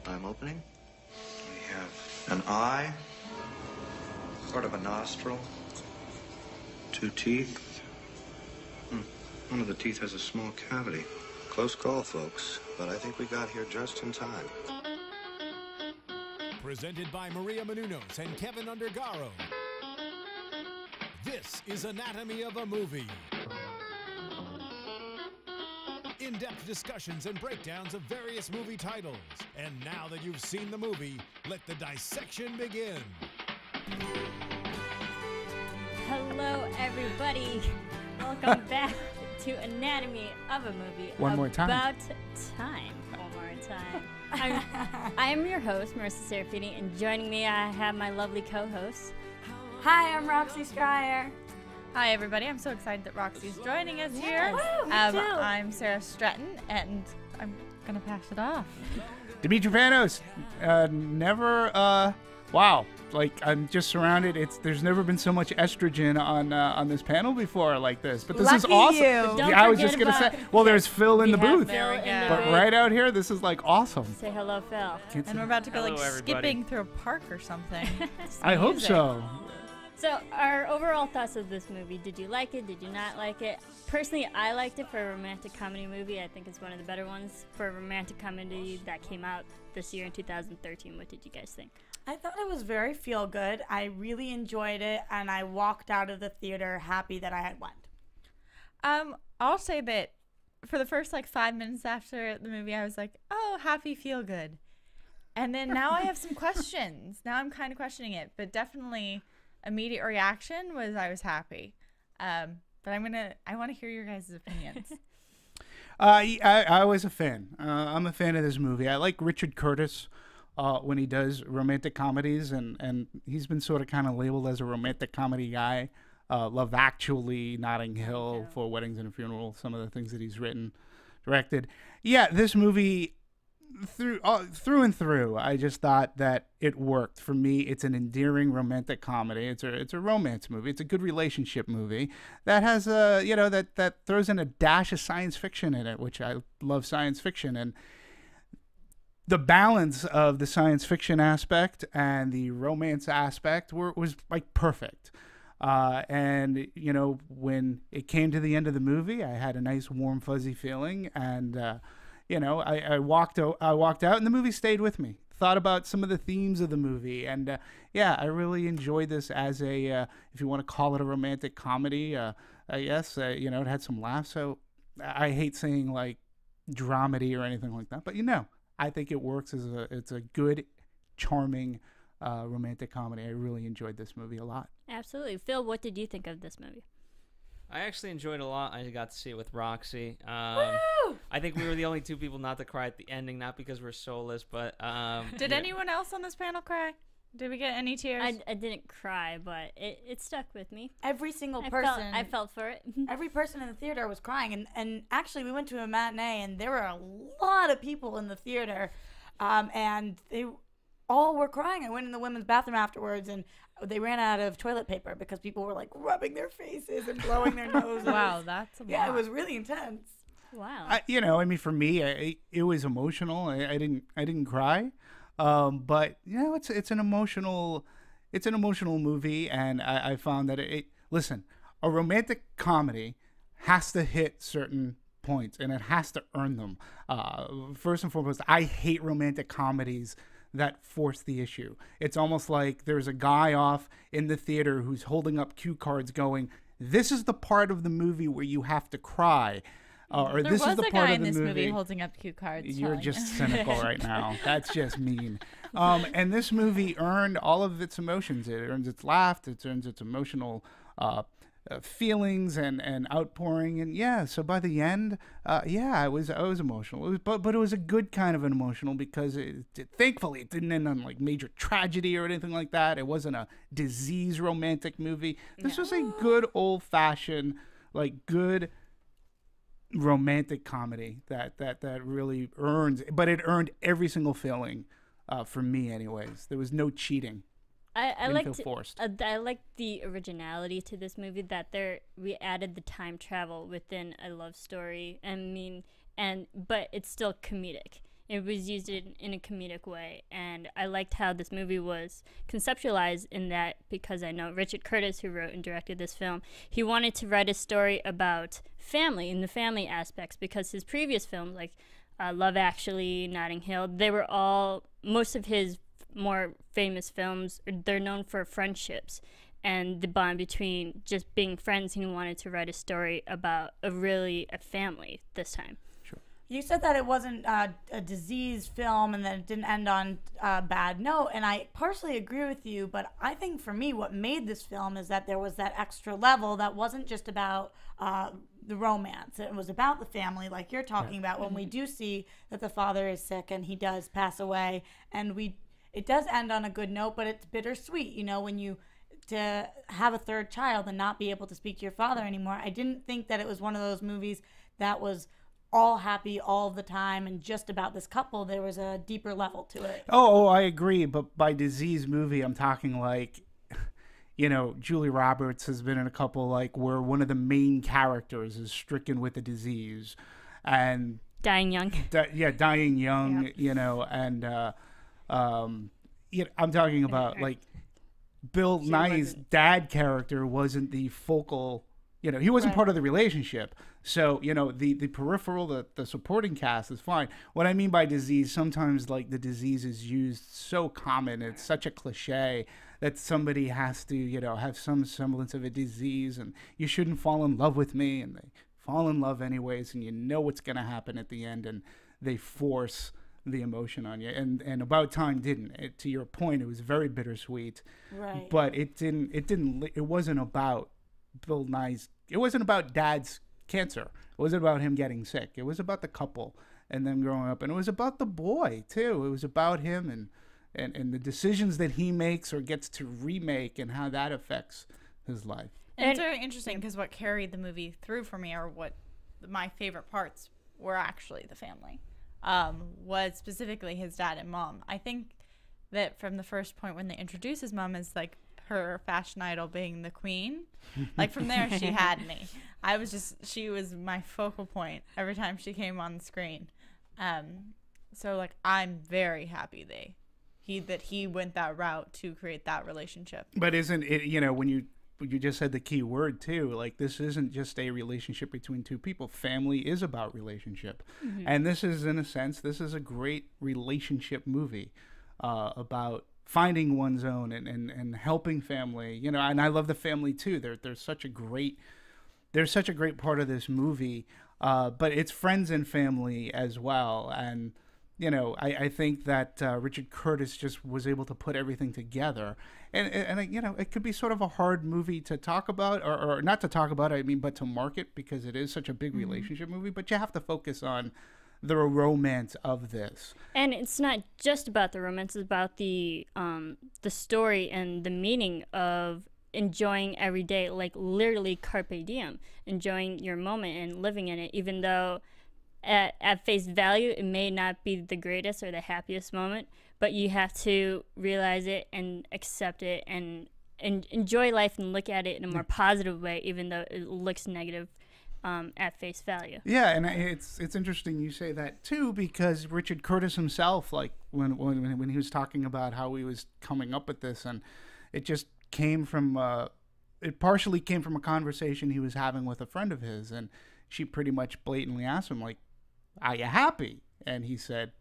I'm opening. We have an eye, sort of a nostril, 2 teeth. One of the teeth has a small cavity. Close call, folks, but I think we got here just in time. Presented by Maria Menounos and Kevin Undergaro. This is Anatomy of a Movie. In-depth discussions and breakdowns of various movie titles. And now that you've seen the movie, let the dissection begin. Hello, everybody. Welcome back to Anatomy of a Movie. One more time. About time. One more time. I am your host, Marisa Serafini, and joining me, I have my lovely co-host. Hi, I'm Roxy Striar. Hi, everybody. I'm so excited that Roxy's joining us here. Woo, me too. I'm Sara Stretton, and I'm going to pass it off. Demetri Panos. Wow. Like, I'm just surrounded. There's never been so much estrogen on this panel before like this. But this is Lucky awesome. you. Don't I was forget just going to about- say, well, there's Phil in the We have booth. Phil There we in go. the But booth. right out here, this is like awesome. Say hello, Phil. And we're about to go Hello, like everybody. skipping through a park or something. I hope Music. so. So, our overall thoughts of this movie. Did you like it? Did you not like it? Personally, I liked it for a romantic comedy movie. I think it's one of the better ones for a romantic comedy that came out this year in 2013. What did you guys think? I thought it was very feel good. I really enjoyed it, and I walked out of the theater happy that I had went. I'll say that for the first like 5 minutes after the movie, I was like, oh, happy, feel good. And then now I have some questions. Now I'm kind of questioning it, but definitely immediate reaction was I was happy. But I want to hear your guys' opinions. I was a fan. I'm a fan of this movie. I like Richard Curtis when he does romantic comedies, and he's been sort of kind of labeled as a romantic comedy guy. Love Actually, Notting Hill, For Weddings and a Funeral, some of the things that he's written, directed. Yeah, this movie, through and through, I just thought that it worked. For me, it's an endearing romantic comedy. It's a romance movie. It's a good relationship movie that has that throws in a dash of science fiction in it, which I love science fiction. And the balance of the science fiction aspect and the romance aspect was like perfect. And when it came to the end of the movie, I had a nice warm fuzzy feeling, and I walked out and the movie stayed with me. Thought about some of the themes of the movie, and I really enjoyed this as a if you want to call it a romantic comedy. I guess it had some laughs. So I hate saying like dramedy or anything like that, but I think it works as it's a good, charming romantic comedy. I really enjoyed this movie a lot. Absolutely. Phil, what did you think of this movie? I actually enjoyed it a lot. I got to see it with Roxy. Woo! I think we were the only two people not to cry at the ending, not because we're soulless, but Did anyone else on this panel cry? Did we get any tears? I didn't cry, but it stuck with me. Every single I person. I felt for it. Every person in the theater was crying, and actually we went to a matinee, and there were a lot of people in the theater, and they all were crying. I went in the women's bathroom afterwards, and they ran out of toilet paper because people were like rubbing their faces and blowing their noses. Wow, that's a lot. Yeah, it was really intense. Wow. For me, it was emotional. I didn't cry, but it's an emotional movie, and I found that listen, a romantic comedy has to hit certain points, and it has to earn them. First and foremost, I hate romantic comedies that force the issue. It's almost like there's a guy off in the theater who's holding up cue cards going, this is the part of the movie where you have to cry. Or There this was is the a part guy of in the this movie movie holding up cue cards. You're telling just you. cynical right now. That's just mean. And this movie earned all of its emotions. It earns its laugh. It earns its emotional feelings and outpouring. And so by the end, I was emotional. But it was a good kind of an emotional because thankfully it didn't end on like major tragedy or anything like that. It wasn't a disease romantic movie. This was a good old fashioned, like good romantic comedy that really earns, but it earned every single feeling for me anyways. There was no cheating. I Didn't feel forced. I like the originality to this movie that we added the time travel within a love story. But it's still comedic. It was used in a comedic way, and I liked how this movie was conceptualized in that, because I know Richard Curtis, who wrote and directed this film, he wanted to write a story about family and the family aspects, because his previous films, like Love Actually, Notting Hill, they were all, most of his more famous films, they're known for friendships and the bond between just being friends. He wanted to write a story about a family this time. You said that it wasn't a disease film and that it didn't end on a bad note, and I partially agree with you, but I think for me what made this film is that there was that extra level that wasn't just about the romance. It was about the family, like you're talking about, when we do see that the father is sick and he does pass away, and it does end on a good note, but it's bittersweet, you know, when you to have a third child and not be able to speak to your father anymore. I didn't think that it was one of those movies that was all happy all the time and just about this couple. There was a deeper level to it. Oh, I agree. But by disease movie, I'm talking like, you know, Julie Roberts has been in a couple like where one of the main characters is stricken with a disease and dying young. Dying young. Yep. You know, and I'm talking about like Bill Nighy's dad character wasn't the focal. You know, he wasn't part of the relationship. So, you know, the peripheral, the supporting cast is fine. What I mean by disease, sometimes like the disease is used so common, it's such a cliche that somebody has to, you know, have some semblance of a disease and you shouldn't fall in love with me, and they fall in love anyways, and you know what's going to happen at the end, and they force the emotion on you. And About Time didn't. To your point, it was very bittersweet. Right. But it wasn't about Bill Nighy's, it wasn't about Dad's cancer. It wasn't about him getting sick. It was about the couple and them growing up, and it was about the boy too. It was about him and the decisions that he makes or gets to remake and how that affects his life. And it's very interesting because what carried the movie through for me, or what my favorite parts were actually the family, was specifically his dad and mom. I think that from the first point when they introduce his mom as like her fashion idol being the queen, like from there she had me. She was my focal point every time she came on the screen. So like I'm very happy that he went that route to create that relationship. But isn't it, you know, when you just said the key word too, like this isn't just a relationship between two people. Family is about relationship. Mm-hmm. And this is, in a sense, this is a great relationship movie about finding one's own and helping family, you know. And I love the family too. There's such a great part of this movie, but it's friends and family as well. And you know, I think that Richard Curtis just was able to put everything together, and you know, it could be sort of a hard movie to talk about, or not to talk about, I mean, but to market, because it is such a big relationship movie. But you have to focus on the romance of this. And it's not just about the romance, it's about the story and the meaning of enjoying every day, like literally carpe diem, enjoying your moment and living in it, even though at face value it may not be the greatest or the happiest moment, but you have to realize it and accept it and enjoy life and look at it in a more positive way, even though it looks negative at face value. Yeah, and it's interesting you say that too, because Richard Curtis himself, like when he was talking about how he was coming up with this, and it just came from it partially came from a conversation he was having with a friend of his, and she pretty much blatantly asked him, like, are you happy? And he said,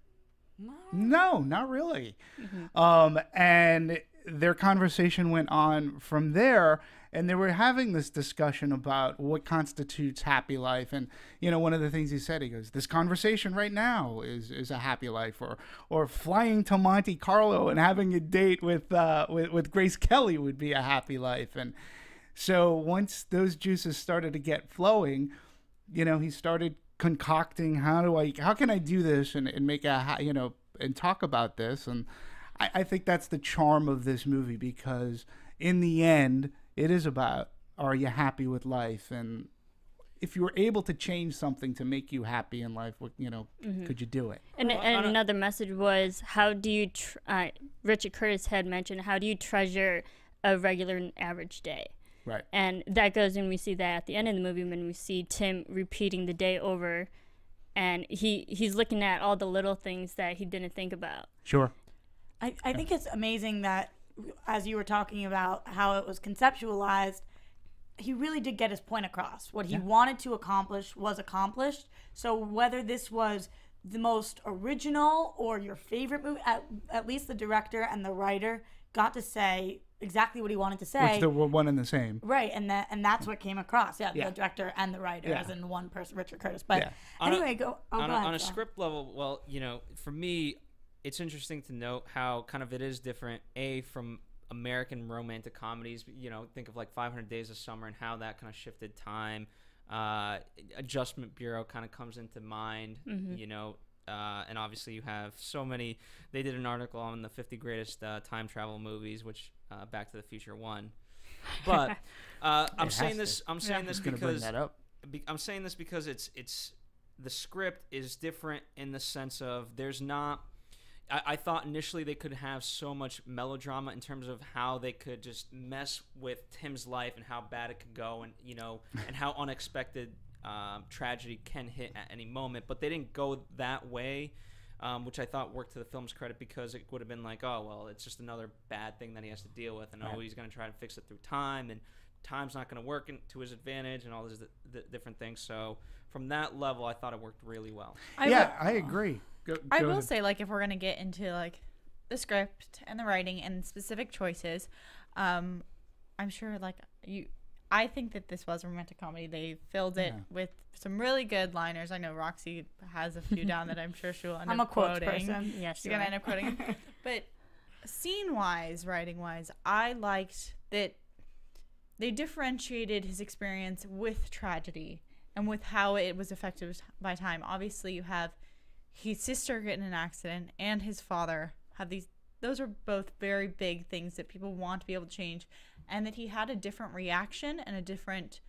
no, not really. Mm-hmm. And their conversation went on from there, and they were having this discussion about what constitutes happy life. And, you know, one of the things he said, he goes, this conversation right now is a happy life, or flying to Monte Carlo and having a date with Grace Kelly would be a happy life. And so once those juices started to get flowing, you know, he started concocting, how can I do this and make and talk about this. And I think that's the charm of this movie, because in the end, it is about, are you happy with life? And if you were able to change something to make you happy in life, you know, could you do it? And another message was, how do you, Richard Curtis had mentioned, how do you treasure a regular and average day? Right. And that goes when we see that at the end of the movie, when we see Tim repeating the day over and he's looking at all the little things that he didn't think about. Sure. I think it's amazing that, as you were talking about how it was conceptualized, he really did get his point across. What he wanted to accomplish was accomplished. So whether this was the most original or your favorite movie, at least the director and the writer got to say exactly what he wanted to say. Which they were one and the same. Right, and that's what came across. Yeah, the director and the writer, as in one person, Richard Curtis. But anyway, go ahead. On a script level, well, for me, it's interesting to note how kind of it is different, from American romantic comedies. Think of like 500 Days of Summer and how that kind of shifted time. Adjustment Bureau kind of comes into mind, and obviously you have so many. They did an article on the 50 greatest time travel movies, which Back to the Future won. But I'm saying this because it's the script is different in the sense of there's not. I thought initially they could have so much melodrama in terms of how they could just mess with Tim's life and how bad it could go, and and how unexpected tragedy can hit at any moment. But they didn't go that way, which I thought worked to the film's credit, because it would have been like, oh well, it's just another bad thing that he has to deal with, and he's going to try to fix it through time, and time's not going to work to his advantage, and all these different things. So from that level, I thought it worked really well. I agree. I will say, like, if we're going to get into, like, the script and the writing and specific choices, I'm sure, like, I think that this was a romantic comedy. They filled it with some really good liners. I know Roxy has a few down that I'm sure she'll end up quoting. I'm a quotes person. Yes, she's going to end up quoting. But scene-wise, writing-wise, I liked that they differentiated his experience with tragedy and with how it was affected by time. Obviously, you have his sister get in an accident and his father have these. Those are both very big things that people want to be able to change, and that he had a different reaction and a different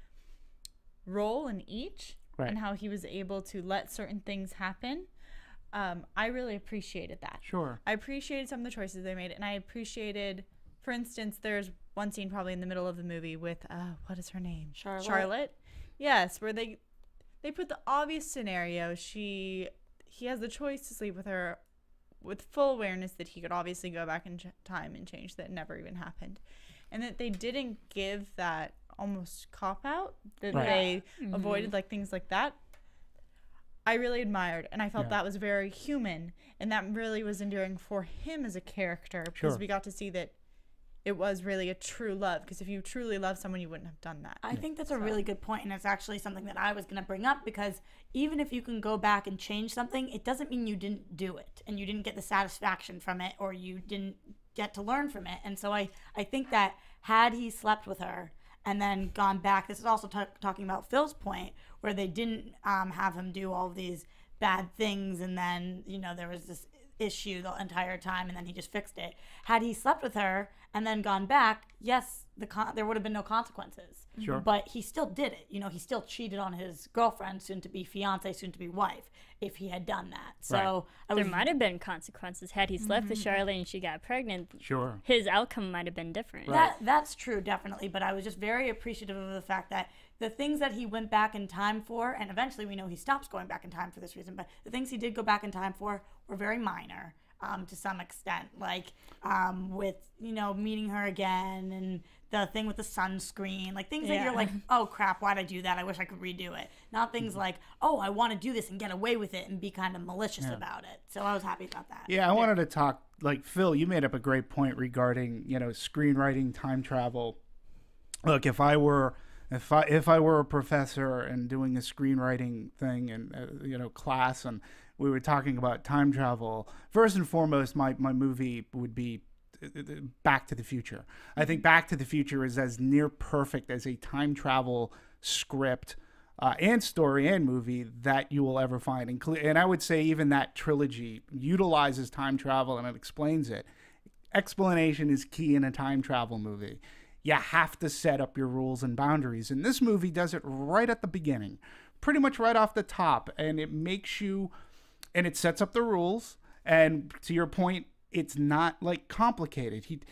role in each, and how he was able to let certain things happen. I really appreciated that. Sure. I appreciated some of the choices they made, and I appreciated, for instance, there's one scene probably in the middle of the movie with what is her name? Charlotte. Yes, where they put the obvious scenario. He has the choice to sleep with her with full awareness that he could obviously go back in time and change that never even happened. And that they didn't give that almost cop-out, that they avoided like things like that. I really admired, and I felt that was very human, and that really was endearing for him as a character, because we got to see that it was really a true love, because if you truly love someone, you wouldn't have done that. I think that's a really good point, and it's actually something that I was going to bring up, because even if you can go back and change something, it doesn't mean you didn't do it, and you didn't get the satisfaction from it, or you didn't get to learn from it. And so I think that had he slept with her and then gone back, this is also talking about Phil's point, where they didn't have him do all of these bad things, and then, there was this issue the entire time, and then he just fixed it. Had he slept with her and then gone back, yes, there would have been no consequences. Sure. But he still did it. He still cheated on his girlfriend, soon to be fiance, soon to be wife, if he had done that. So there might have been consequences had he slept with Charlotte and she got pregnant. Sure. His outcome might have been different. That's true, definitely. But I was just very appreciative of the fact that the things that he went back in time for, and eventually we know he stops going back in time for this reason, but the things he did go back in time for were very minor. To some extent, like with meeting her again, and the thing with the sunscreen, like things that you're like, oh crap, why'd I do that? I wish I could redo it. Not things like, oh, I want to do this and get away with it and be kind of malicious about it. So I was happy about that. I wanted to talk, like, Phil, you made up a great point regarding screenwriting, time travel. Look, if I were a professor and doing a screenwriting thing and class, and we were talking about time travel, first and foremost, my movie would be Back to the Future. I think Back to the Future is as near perfect as a time travel script and story and movie that you will ever find. And I would say even that trilogy utilizes time travel and it explains it. Explanation is key in a time travel movie. You have to set up your rules and boundaries. And this movie does it right at the beginning, pretty much right off the top. And it makes you, and it sets up the rules. And to your point, it's not like complicated.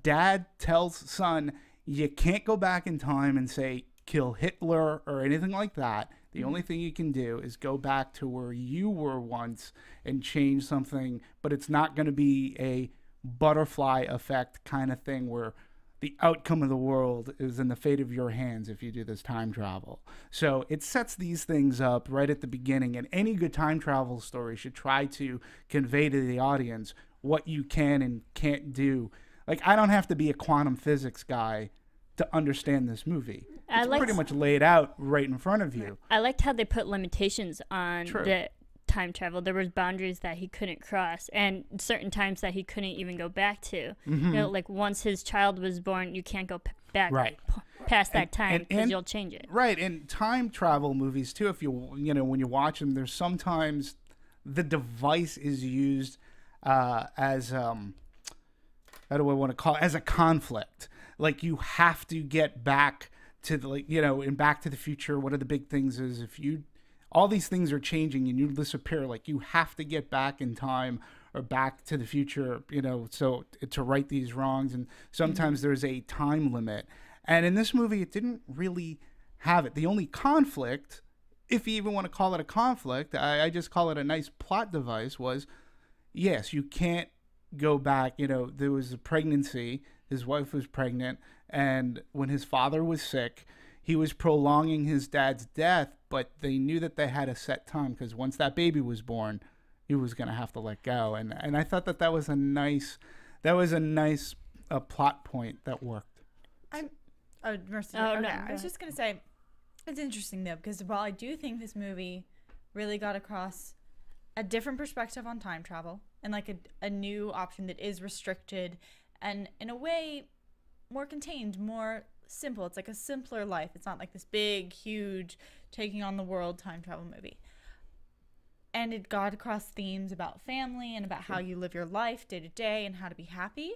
Dad tells son, you can't go back in time and say, kill Hitler or anything like that. The only thing you can do is go back to where you were once and change something, but it's not going to be a butterfly effect kind of thing where the outcome of the world is in the fate of your hands if you do this time travel. So it sets these things up right at the beginning, and any good time travel story should try to convey to the audience what you can and can't do. Like, I don't have to be a quantum physics guy to understand this movie. It's pretty much laid out right in front of you. I liked how they put limitations on the time travel. There was boundaries that he couldn't cross, and certain times that he couldn't even go back to. You know, like once his child was born, you can't go back past that time because you'll change it. Right, and time travel movies too. If when you watch them, there's sometimes the device is used as how do I want to call it? As a conflict. Like, you have to get back to the, in Back to the Future, one of the big things is all these things are changing and you disappear. Like, you have to get back in time or back to the future, so to right these wrongs. And sometimes there's a time limit. And in this movie, it didn't really have it. The only conflict, if you even want to call it a conflict, I just call it a nice plot device, was, yes, you can't go back. There was a pregnancy. His wife was pregnant, and when his father was sick, he was prolonging his dad's death, but they knew that they had a set time because once that baby was born, he was going to have to let go. And I thought that was a nice plot point that worked. Marissa, I was just going to say, it's interesting, though, because while I do think this movie really got across a different perspective on time travel and like a new option that is restricted and in a way more contained, more simple. It's like a simpler life. It's not like this big, huge, taking on the world time travel movie. And it got across themes about family and about how you live your life day to day and how to be happy.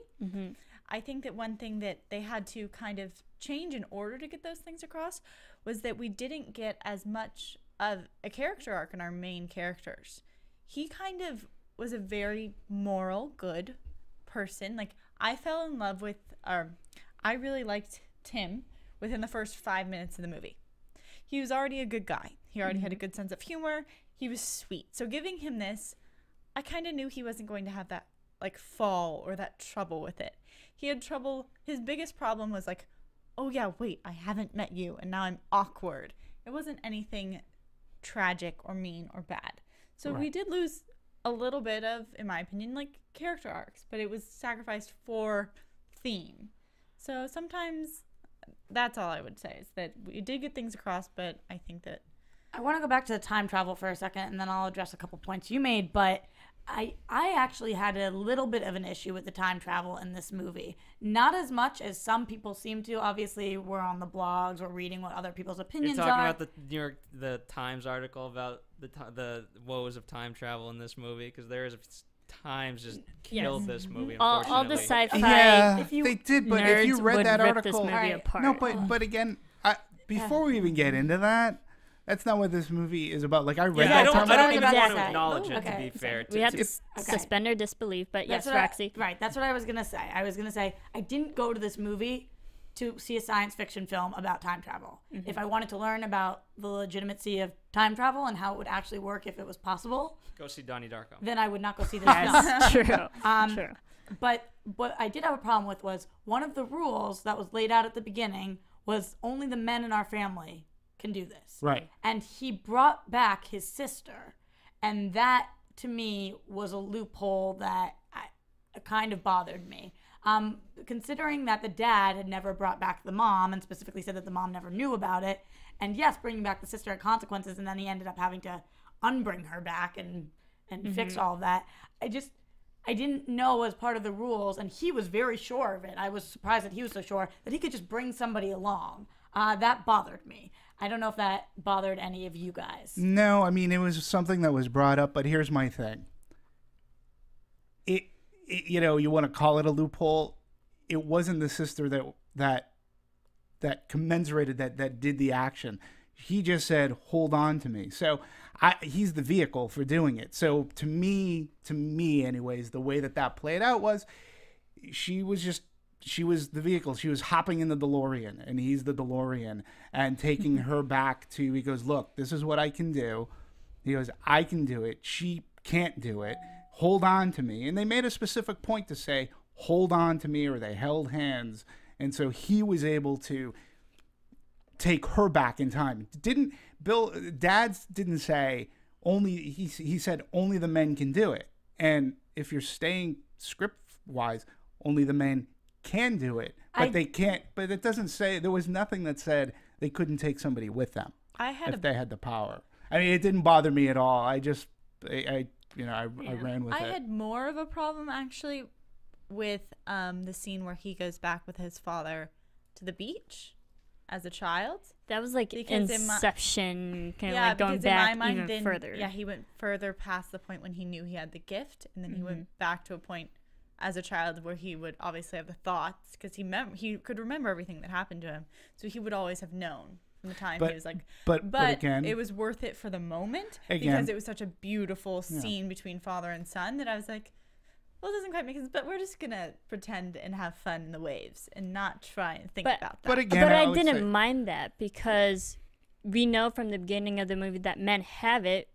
I think that one thing that they had to kind of change in order to get those things across was that we didn't get as much of a character arc in our main characters. He kind of was a very moral, good person. Like, I fell in love with, I really liked Tim within the first 5 minutes of the movie. He was already a good guy. He already had a good sense of humor. He was sweet. So giving him this, I kind of knew he wasn't going to have that like fall or that trouble with it. He had trouble. His biggest problem was like, oh yeah, wait, I haven't met you and now I'm awkward. It wasn't anything tragic or mean or bad. So we did lose a little bit of, in my opinion, like character arcs, but it was sacrificed for theme. So sometimes that's all I would say, is that we did get things across, but I think that I want to go back to the time travel for a second, and then I'll address a couple points you made, but I actually had a little bit of an issue with the time travel in this movie. Not as much as some people seem to. Obviously, we're on the blogs, we're reading what other people's opinions are. You're talking about the Times article about the woes of time travel in this movie, because there is Times just killed this movie. Unfortunately, all the sci-fi. Yeah, they did. But if you read that rip article, this movie apart. no, but again, before we even get into that. That's not what this movie is about. Like, I read I that. don't even want Exactly. to acknowledge it, to be fair. We have to suspend our disbelief, but yes, Roxy. That's what I was going to say. I was going to say, I didn't go to this movie to see a science fiction film about time travel. If I wanted to learn about the legitimacy of time travel and how it would actually work if it was possible, go see Donnie Darko. Then I would not go see this film. That's true. True. But what I did have a problem with was one of the rules that was laid out at the beginning was only the men in our family can do this. Right. And he brought back his sister. And that, to me, was a loophole that kind of bothered me. Considering that the dad had never brought back the mom and specifically said that the mom never knew about it. And yes, bringing back the sister had consequences, and then he ended up having to unbring her back and fix all of that. I didn't know as part of the rules, and he was very sure of it. I was surprised that he was so sure that he could just bring somebody along. That bothered me. I don't know if that bothered any of you guys. No, I mean, it was something that was brought up, but here's my thing. You want to call it a loophole. It wasn't the sister that commensurated that did the action. He just said, hold on to me. So he's the vehicle for doing it. So to me anyways, the way that played out was she was just she was the vehicle. She was hopping in the DeLorean, and he's the DeLorean, and taking her back to, he goes, look, this is what I can do. He goes, I can do it. She can't do it. Hold on to me. And they made a specific point to say, hold on to me, or they held hands. And so he was able to take her back in time. Dad's didn't say only, he said only the men can do it. And if you're staying script wise, only the men can do it, but they can't. But it doesn't say, there was nothing that said they couldn't take somebody with them if they had the power. I mean, it didn't bother me at all. I ran with it. I had more of a problem actually with the scene where he goes back with his father to the beach as a child. That was like Because Inception, kind of like going because in my back mind, even then, further. Yeah, he went further past the point when he knew he had the gift, and then he went back to a point as a child where he would obviously have the thoughts, because he could remember everything that happened to him, so he would always have known from the time he was like. But again, it was worth it for the moment because it was such a beautiful scene between father and son that I was like, well, it doesn't quite make sense, but we're just gonna pretend and have fun in the waves and not try and think about that. But again, but I didn't mind that, because we know from the beginning of the movie that men have it,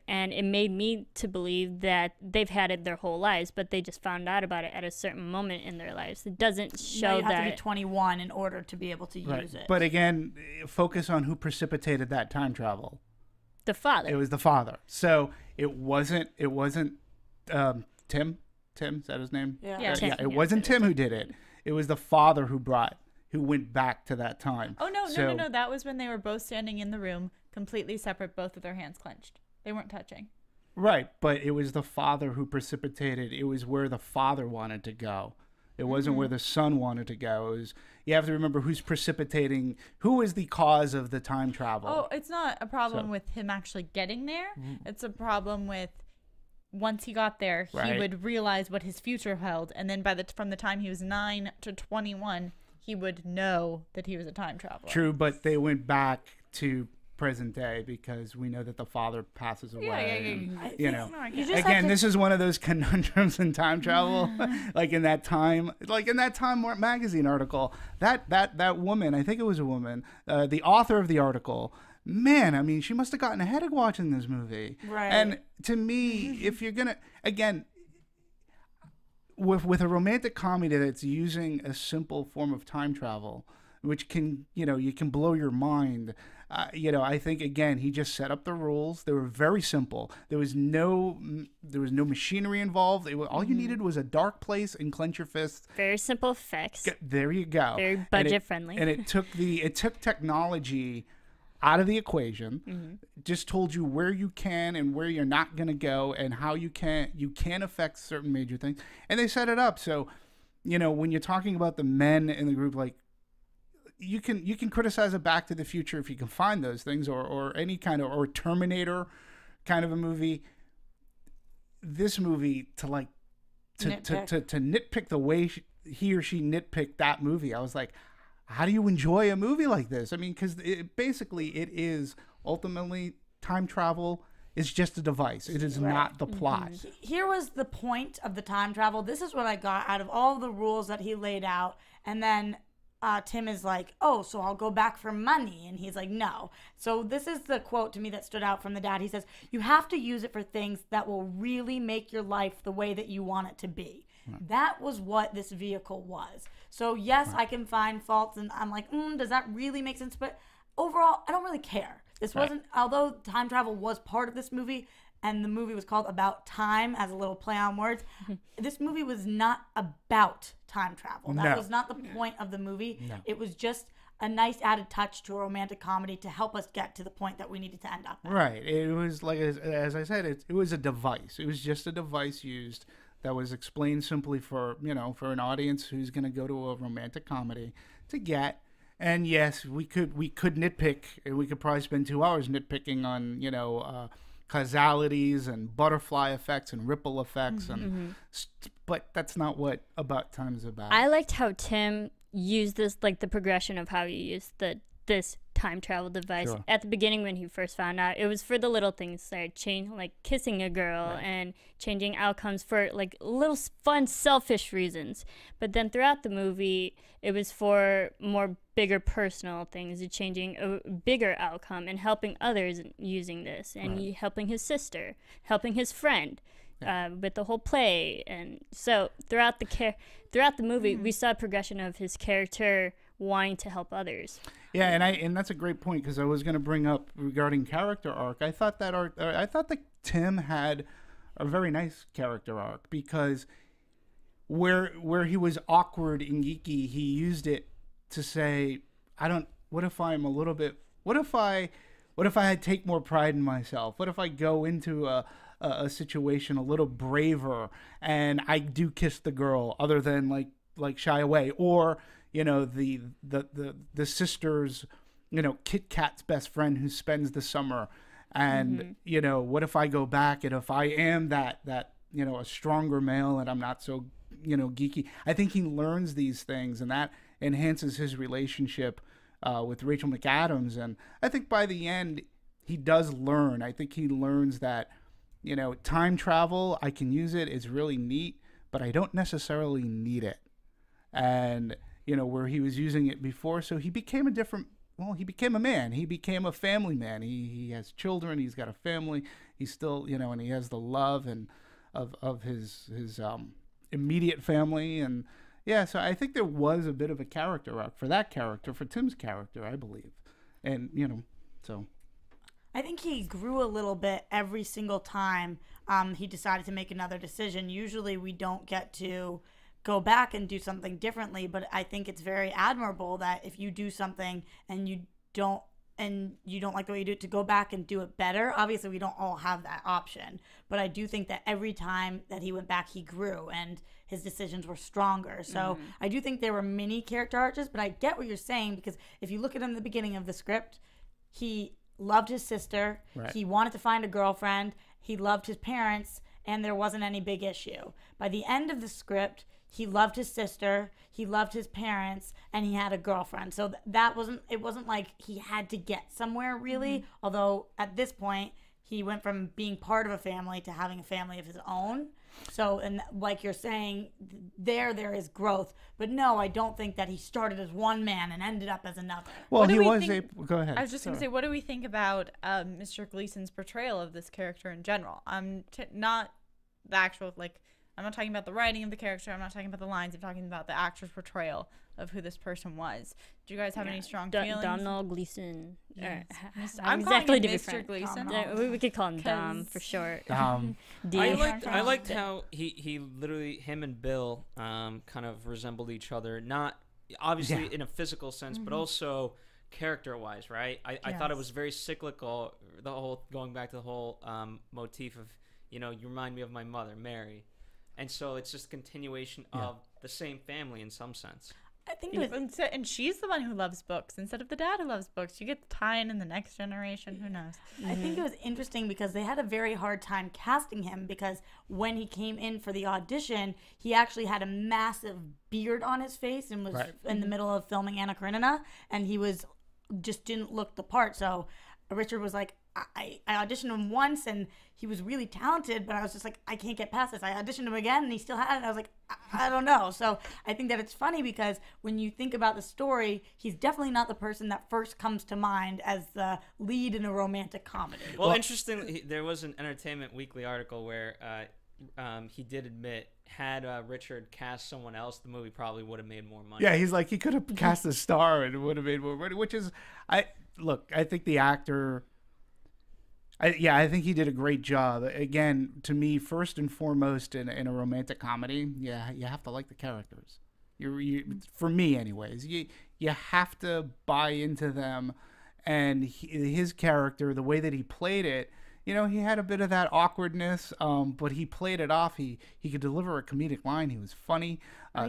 and it made me to believe that they've had it their whole lives, but they just found out about it at a certain moment in their lives. It doesn't show you have that to be 21 in order to be able to use it. But again, focus on who precipitated that time travel. the father. It was the father. So it wasn't Tim. Tim, is that his name? Yeah. Tim. It wasn't Tim who did it. It was the father who went back to that time. Oh, no. That was when they were both standing in the room, completely separate, both with their hands clenched. They weren't touching. Right, but it was the father who precipitated. It was where the father wanted to go. It wasn't where the son wanted to go. It was, you have to remember who's precipitating, who is the cause of the time travel. Oh, it's not a problem with him actually getting there. It's a problem with once he got there, he would realize what his future held, and then from the time he was 9 to 21, he would know that he was a time traveler. True, but they went back to present day because we know that the father passes away. Again, this is one of those conundrums in time travel. like in that Time magazine article, that woman, I think it was a woman, the author of the article, man, I mean, she must have gotten a headache watching this movie. Right. And to me, if you're gonna, again, with a romantic comedy that's using a simple form of time travel, which can, you can blow your mind. I think, again, he just set up the rules. They were very simple. There was no machinery involved. All you needed was a dark place and clench your fists. Very simple effects. There you go. Very budget friendly. And it took technology out of the equation. Just told you where you can and where you're not going to go, and how you can affect certain major things. And they set it up. So, when you're talking about the men in the group, like, you can criticize a Back to the Future if you can find those things, or any kind of, or Terminator kind of a movie. This movie, to nitpick the way he or she nitpicked that movie, I was like, how do you enjoy a movie like this? I mean, because basically it is ultimately time travel is just a device. It is not the plot. Here was the point of the time travel. This is what I got out of all the rules that he laid out, and then Tim is like, oh, so I'll go back for money. And he's like, no. So this is the quote to me that stood out from the dad. He says, you have to use it for things that will really make your life the way that you want it to be. Right. That was what this vehicle was. So yes, I can find faults, and I'm like, does that really make sense? But overall, I don't really care. This wasn't, although time travel was part of this movie, and the movie was called About Time as a little play on words, this movie was not about time travel. That was not the point of the movie. No. It was just a nice added touch to a romantic comedy to help us get to the point that we needed to end up at. Right. It was, like, as I said, it was a device. It was just a device used that was explained simply for an audience who's going to go to a romantic comedy to get. And yes, we could nitpick, and we could probably spend 2 hours nitpicking on, causalities and butterfly effects and ripple effects, but that's not what About Time is about. I liked how Tim used this, like the progression of how he used the this time travel device. Sure. At the beginning, when he first found out, it was for the little things, like kissing a girl and changing outcomes for like little fun, selfish reasons. But then throughout the movie, it was for more bigger personal things, changing a bigger outcome and helping others using this, and helping his sister, helping his friend. With the whole play, and so throughout the movie, we saw a progression of his character wanting to help others. Yeah, and that's a great point, because I was going to bring up regarding character arc. I thought that Tim had a very nice character arc, because where he was awkward and geeky, he used it to say, what if I take more pride in myself? What if I go into a situation a little braver and I do kiss the girl other than like shy away? Or the sister's Kit Kat's best friend who spends the summer, and what if I go back, and if I am that a stronger male and I'm not so geeky? I think he learns these things, and that enhances his relationship with Rachel McAdams. And I think by the end he does learn. I think he learns that time travel, I can use it, it's really neat, but I don't necessarily need it. And where he was using it before, so he became he became a man. He became a family man. He has children, he's got a family, he's still, and he has the love and of his immediate family. And yeah, so I think there was a bit of a character arc for that character, for Tim's character, I believe. And so I think he grew a little bit every single time he decided to make another decision. Usually we don't get to go back and do something differently, but I think it's very admirable that if you do something and you don't like the way you do it, to go back and do it better. Obviously we don't all have that option, but I do think that every time that he went back, he grew and his decisions were stronger. So I do think there were many character arches, but I get what you're saying, because if you look at him in the beginning of the script, he loved his sister, he wanted to find a girlfriend, he loved his parents, and there wasn't any big issue. By the end of the script, he loved his sister, he loved his parents, and he had a girlfriend. So it wasn't like he had to get somewhere, really. Although at this point he went from being part of a family to having a family of his own. So, and like you're saying, there is growth. But no, I don't think that he started as one man and ended up as another. Well, he was go ahead. I was just going to say, what do we think about Mr. Gleeson's portrayal of this character in general? Not the actual, I'm not talking about the writing of the character, I'm not talking about the lines, I'm talking about the actor's portrayal of who this person was. Do you guys have any strong feelings? Domhnall Gleeson. Yes. I'm exactly calling him Mr. Gleeson. We could call him Dom for short. I liked how he literally, him and Bill kind of resembled each other, not obviously in a physical sense, but also character-wise, right? I thought it was very cyclical, the whole, going back to the whole motif of, you remind me of my mother, Mary. And so it's just a continuation of the same family in some sense. I think and she's the one who loves books instead of the dad who loves books. You get the tie-in in the next generation. Who knows? I think it was interesting because they had a very hard time casting him, because when he came in for the audition, he actually had a massive beard on his face and was in the middle of filming Anna Karenina, and he just didn't look the part. So Richard was like, I auditioned him once and he was really talented, but I was just like, I can't get past this. I auditioned him again and he still had it. And I was like, I don't know. So I think that it's funny because when you think about the story, he's definitely not the person that first comes to mind as the lead in a romantic comedy. Well, interestingly, there was an Entertainment Weekly article where he did admit, had Richard cast someone else, the movie probably would have made more money. Yeah, he's like, he could have cast a star and it would have made more money, which is, I think the actor... I think he did a great job. Again, to me, first and foremost, in a romantic comedy, you have to like the characters. For me, anyways, you have to buy into them, and his character, the way that he played it, he had a bit of that awkwardness, but he played it off. He could deliver a comedic line. He was funny.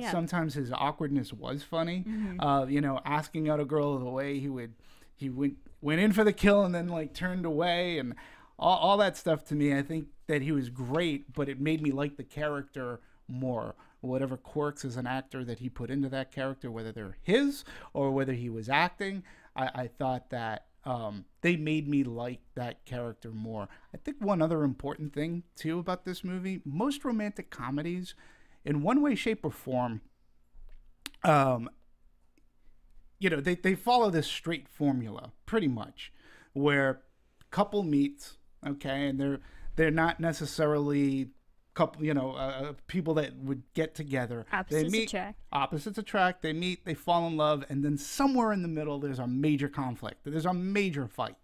Sometimes his awkwardness was funny. Asking out a girl the way he went in for the kill and then turned away, and all that stuff. To me, I think that he was great, but it made me like the character more. Whatever quirks as an actor that he put into that character, whether they're his or whether he was acting, I thought that they made me like that character more. I think one other important thing too about this movie: most romantic comedies, in one way, shape, or form, they follow this straight formula pretty much, where couple meets, okay, and they're not necessarily couple, people that would get together. Opposites attract. They meet, they fall in love, and then somewhere in the middle, there's a major conflict. There's a major fight.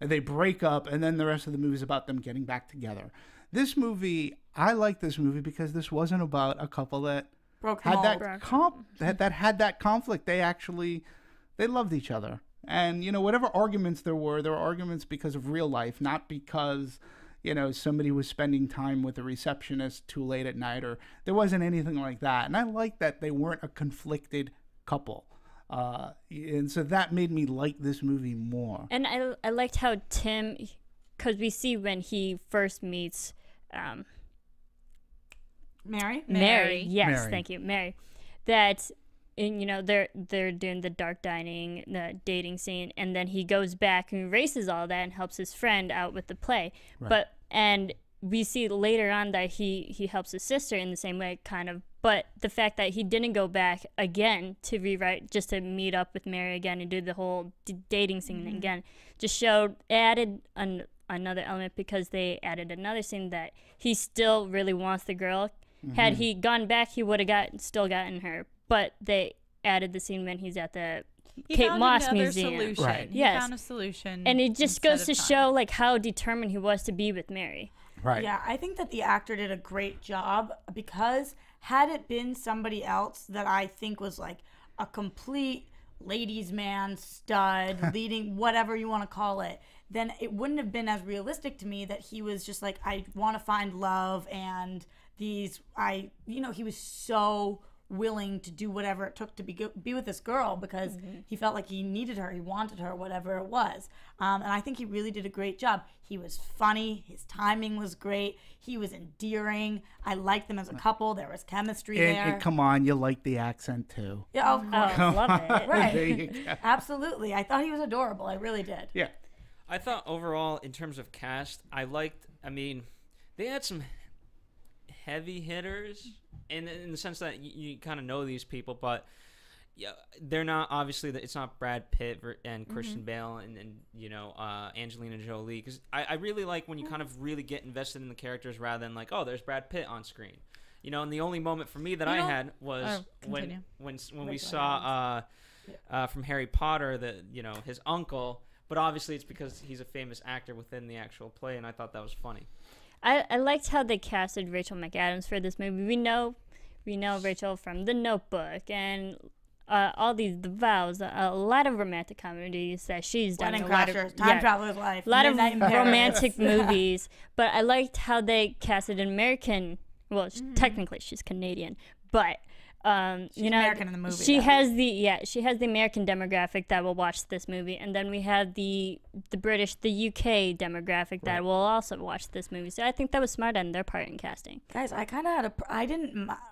And they break up, and then the rest of the movie is about them getting back together. This movie, I like this movie because this wasn't about a couple that had that conflict. They loved each other. And, whatever arguments there were arguments because of real life, not because somebody was spending time with a receptionist too late at night, or there wasn't anything like that. And I like that they weren't a conflicted couple. And so that made me like this movie more. And I liked how Tim, because we see when he first meets Mary. Yes, Mary. Thank you, Mary. That, they're doing the dark dining, the dating scene, and then he goes back and erases all that and helps his friend out with the play. Right. And we see later on that he helps his sister in the same way, kind of. But the fact that he didn't go back again to rewrite, just to meet up with Mary again and do the whole dating scene again, just added another element, because they added another scene that he still really wants the girl. Had he gone back, he would have still gotten her. But they added the scene when he's at the Kate Moss Museum. Solution. Right. He Yes. found a solution. And it just goes to show how determined he was to be with Mary. Right. Yeah, I think that the actor did a great job, because had it been somebody else that I think was a complete ladies' man, stud, leading, whatever you want to call it, then it wouldn't have been as realistic to me that he was just I want to find love, and he was so willing to do whatever it took to be with this girl, because he felt like he needed her, he wanted her, whatever it was. And I think he really did a great job. He was funny, his timing was great, he was endearing. I liked them as a couple. There was chemistry there. And come on, you like the accent too. Yeah, of course. Oh, love it. Right. There you go. Absolutely. I thought he was adorable. I really did. Yeah. I thought overall, in terms of cast, they had some heavy hitters in the sense that you kind of know these people, but they're not, obviously, it's not Brad Pitt and Christian Bale and Angelina Jolie, because I really like when you kind of really get invested in the characters rather than there's Brad Pitt on screen. And the only moment for me that I had was when we saw from Harry Potter his uncle, but obviously it's because he's a famous actor within the actual play, and I thought that was funny. I liked how they casted Rachel McAdams for this movie. We know Rachel from The Notebook and all the Vows, a lot of romantic comedies that she's done. Wedding Crashers, Time Traveler's Life, a lot of Midnight in Paris. romantic movies. But I liked how they casted an American. Well, technically she's Canadian, but She's American in the movie. She has the American demographic that will watch this movie, and then we have the British, the UK demographic that will also watch this movie. So I think that was smart on their part in casting. Guys, I kind of had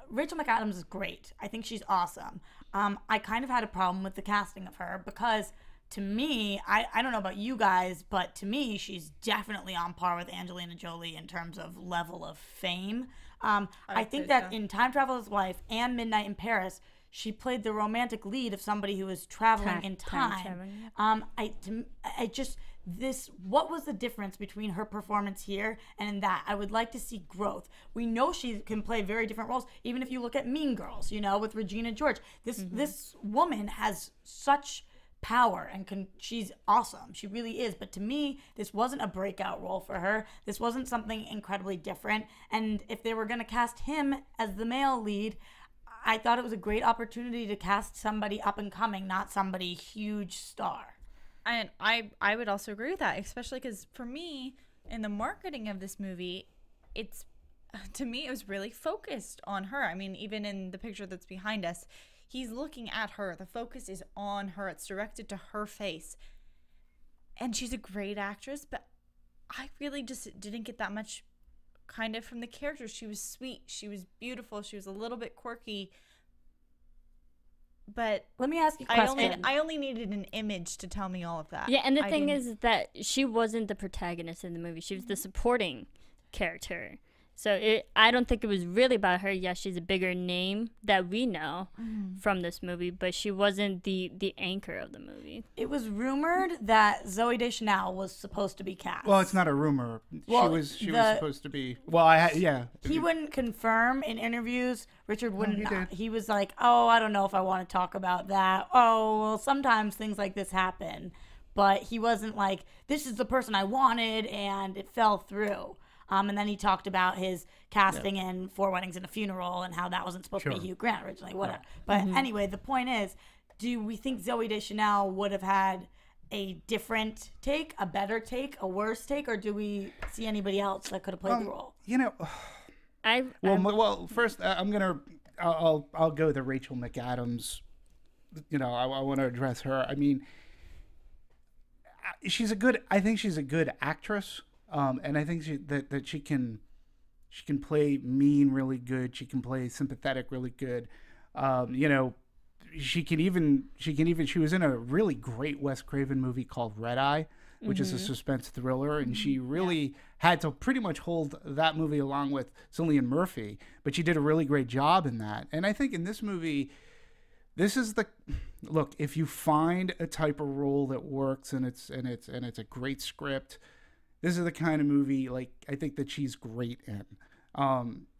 Rachel McAdams is great. I think she's awesome. I kind of had a problem with the casting of her, because to me, I don't know about you guys, but to me, she's definitely on par with Angelina Jolie in terms of level of fame. I think that in Time Traveler's Wife and Midnight in Paris, she played the romantic lead of somebody who was traveling in time. What was the difference between her performance here and in that? I would like to see growth. We know she can play very different roles, even if you look at Mean Girls, with Regina George. This woman has such power, and she's awesome. She really is. But to me, this wasn't a breakout role for her. This wasn't something incredibly different. And if they were going to cast him as the male lead, I thought it was a great opportunity to cast somebody up and coming, not somebody huge star. And I would also agree with that, especially because for me, in the marketing of this movie, to me, it was really focused on her. I mean, even in the picture that's behind us, he's looking at her. The focus is on her. It's directed to her face. And she's a great actress, but I really just didn't get that much kind of from the character. She was sweet. She was beautiful. She was a little bit quirky. but Let me ask you a question. I only needed an image to tell me all of that. Yeah, and the I thing didn't- is that she wasn't the protagonist in the movie. She was the supporting character. So I don't think it was really about her. Yes, she's a bigger name that we know from this movie, but she wasn't the anchor of the movie. It was rumored that Zooey Deschanel was supposed to be cast. Well, it's not a rumor. Well, she was supposed to be. Well, yeah. He wouldn't confirm in interviews. Richard wouldn't. he did. He was like, "Oh, I don't know if I want to talk about that. Oh, well, sometimes things like this happen." But he wasn't like, "This is the person I wanted," and it fell through. And then he talked about his casting in Four Weddings and a Funeral and how that wasn't supposed to be Hugh Grant originally. Whatever. But anyway, the point is, do we think Zooey Deschanel would have had a different take, a better take, a worse take, or do we see anybody else that could have played the role? You know, well, first I'll go the Rachel McAdams. You know, I want to address her. I mean, I think she's a good actress. And I think that she can play mean really good. She can play sympathetic really good. You know, she was in a really great Wes Craven movie called Red Eye, which is a suspense thriller, and she really had to pretty much hold that movie along with Cillian Murphy, but she did a really great job in that. And I think in this movie, look, if you find a type of role that works and it's a great script, this is the kind of movie, like, I think that she's great in.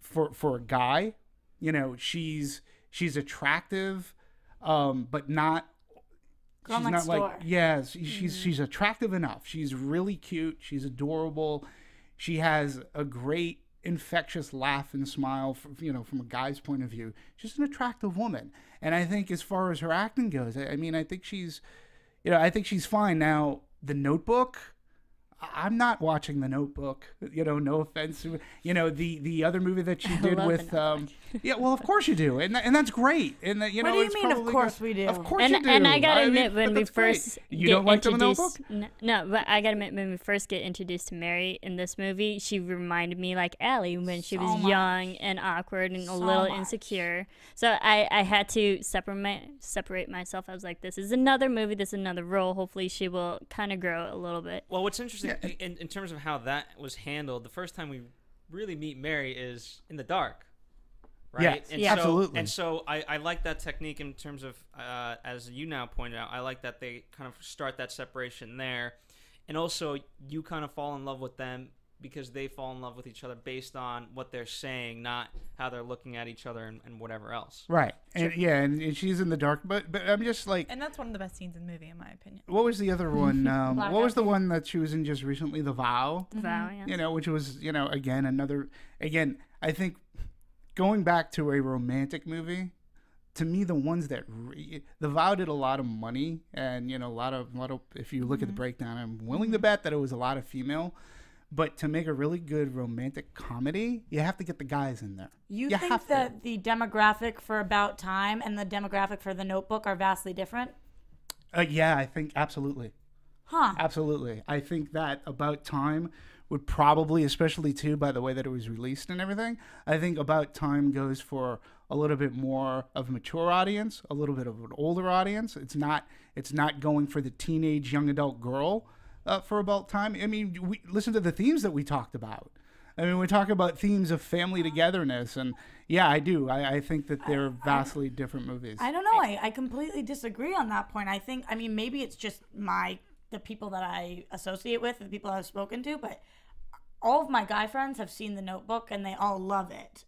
For a guy, you know, she's attractive, but not. Girl she's next not door. like she's attractive enough. She's really cute. She's adorable. She has a great infectious laugh and smile. From a guy's point of view, she's an attractive woman. And I think as far as her acting goes, I mean, I think she's fine. Now, The Notebook. I'm not watching The Notebook. You know, no offense. You know, the other movie that she did with yeah, well, of course you do, and that's great. And that, you What know, do you it's mean? Of probably course good. we do. Of course you do. And I gotta admit, when we first you don't like The Notebook? No, but I gotta admit, when we first get introduced to Mary in this movie, she reminded me like Allie when she was young and awkward and a little insecure. So I had to separate myself. I was like, this is another movie, this is another role. Hopefully she will kind of grow a little bit. Well, what's interesting in terms of how that was handled, the first time we really meet Mary is in the dark, right? Yes, absolutely. And so I like that technique in terms of, as you now pointed out, I like that they kind of start that separation there. And also you kind of fall in love with them because they fall in love with each other based on what they're saying, not how they're looking at each other and whatever else. Right. And and she's in the dark, but I'm just like, and that's one of the best scenes in the movie, in my opinion. what was the other one? What was the one that she was in just recently? The Vow. The Vow, yes. You know, which was, you know, again, I think going back to a romantic movie, to me, the ones that The Vow did a lot of money, and you know, a lot of if you look at the breakdown, I'm willing to bet that it was a lot of female. But to make a really good romantic comedy, you have to get the guys in there. You think that the demographic for About Time and the demographic for The Notebook are vastly different? Yeah, I think absolutely. Huh. Absolutely. I think that About Time would probably, especially too, by the way that it was released and everything, I think About Time goes for a little bit more of a mature audience, a little bit of an older audience. It's not going for the teenage young adult girl. For About Time. I mean, we listen to the themes that we talked about. I mean, we talk about themes of family togetherness, and yeah, I do. I think that they're vastly different movies. I don't know. I completely disagree on that point. I mean, maybe it's just the people that I associate with, the people I've spoken to, but all of my guy friends have seen The Notebook, and they all love it.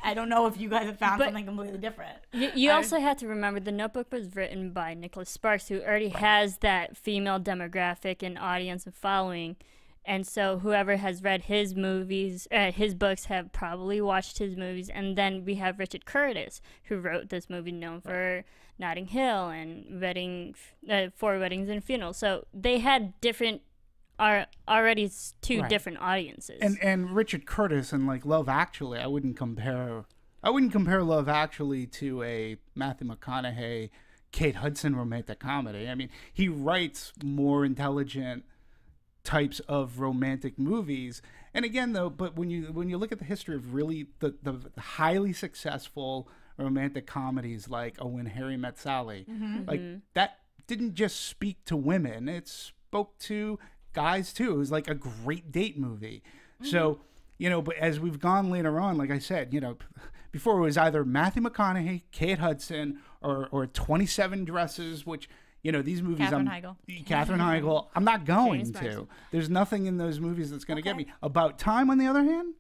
I don't know if you guys have found something completely different. You also have to remember The Notebook was written by Nicholas Sparks, who already has that female demographic and audience and following. And so whoever has read his movies, his books have probably watched his movies. And then we have Richard Curtis, who wrote this movie known for Notting Hill and Four Weddings and a Funeral. So they had already two different audiences. And Richard Curtis and like Love Actually, I wouldn't compare Love Actually to a Matthew McConaughey, Kate Hudson romantic comedy. I mean, he writes more intelligent types of romantic movies. And again, though, but when you look at the history of really the highly successful romantic comedies like Oh, When Harry Met Sally. Mm-hmm. Like that didn't just speak to women; it spoke to guys too. It was like a great date movie. So, but as we've gone later on, like I said, before it was either Matthew McConaughey, Kate Hudson, or 27 Dresses, which, these movies. Katherine Heigl. I'm not going James to. Marsden. There's nothing in those movies that's going to get me. About Time, on the other hand,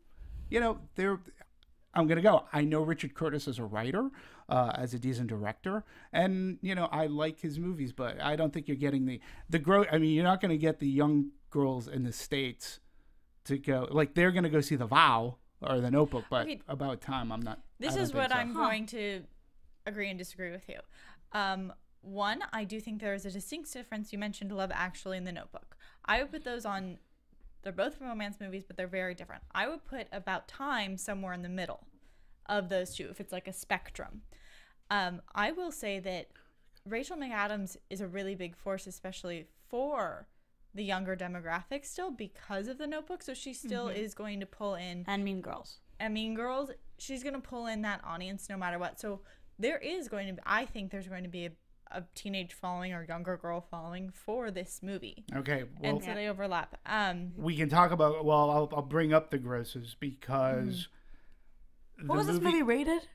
I'm going to go. I know Richard Curtis as a writer, as a decent director, and, I like his movies, but I don't think you're getting the growth. I mean, you're not going to get the young girls in the States to go, like, they're going to go see The Vow or The Notebook, but About Time, I'm not. This is what I'm going to agree and disagree with you. One, I do think there is a distinct difference. You mentioned Love Actually and The Notebook. I would put those on. They're both romance movies, but they're very different. I would put About Time somewhere in the middle of those two, if it's like a spectrum. I will say that Rachel McAdams is a really big force, especially for the younger demographic still, because of The Notebook. So she still is going to pull in. And Mean Girls. She's going to pull in that audience no matter what. So there is going to be, I think there's going to be a teenage following or younger girl following for this movie. Okay. Well, and so they overlap. We can talk about, I'll bring up the grosses because. What was this movie rated?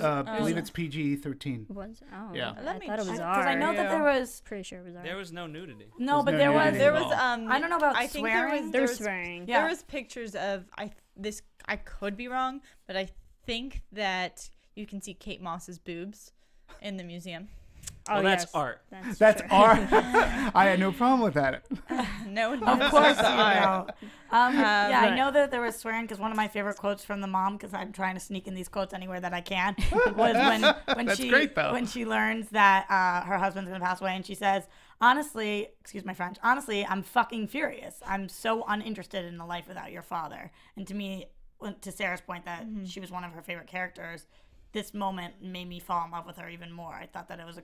I believe it's PG-13. Was Yeah. I thought it was R. Because I know that there was. Pretty sure it was R. There was no nudity. No, but no there was. nudity There at was. all. I don't know about I think swearing. There was swearing. Yeah. There was pictures of I could be wrong, but I think that you can see Kate Moss's boobs in the museum. Well, that's art. That's true. art. I had no problem with that. No, Of course, you know. Yeah, I Right. know that there was swearing because one of my favorite quotes from the mom, because I'm trying to sneak in these quotes anywhere that I can, was when That's she great, though. when she learns that her husband's gonna pass away, and she says, "Honestly, excuse my French. Honestly, I'm fucking furious. I'm so uninterested in a life without your father." And to me, to Sarah's point that she was one of her favorite characters, this moment made me fall in love with her even more. I thought that it was a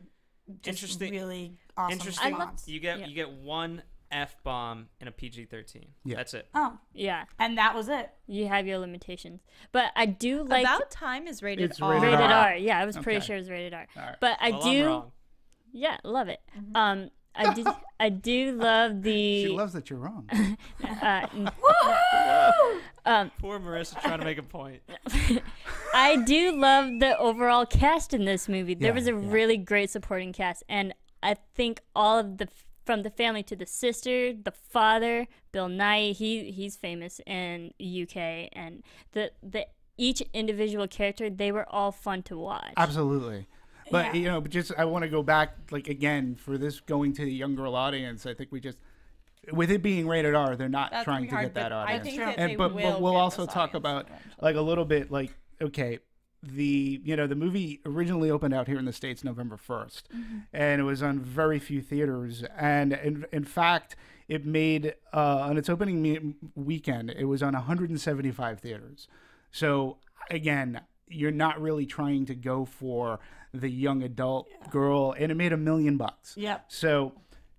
just really awesome response. You get one F-bomb in a PG-13. Yeah. That's it. Oh, Yeah, and that was it. you have your limitations, but I do like About Time is rated It's R. rated rated R. R. Yeah, I was pretty Okay. sure it was rated R. All right. But I Well, do. I'm wrong. Yeah, love it. I do love the. She loves that you're wrong. Poor Marisa trying to make a point. I do love the overall cast in this movie. There Yeah, was a yeah. really great supporting cast, and I think all of from the family to the sister, the father, Bill Nighy, he's famous in UK, and the each individual character, they were all fun to watch. Absolutely. But, but just I want to go back, like, again, for this going to the young girl audience, I think we just, with it being rated R, they're not That's trying gonna be to hard, get that but I audience. think that they but will we'll get also this talk audience about, eventually. like, a little bit, like, okay, the movie originally opened out here in the States November 1st, and it was on very few theaters. And in fact, it made, on its opening weekend, it was on 175 theaters. So, again, you're not really trying to go for the young adult girl, and it made $1 million. Yep. So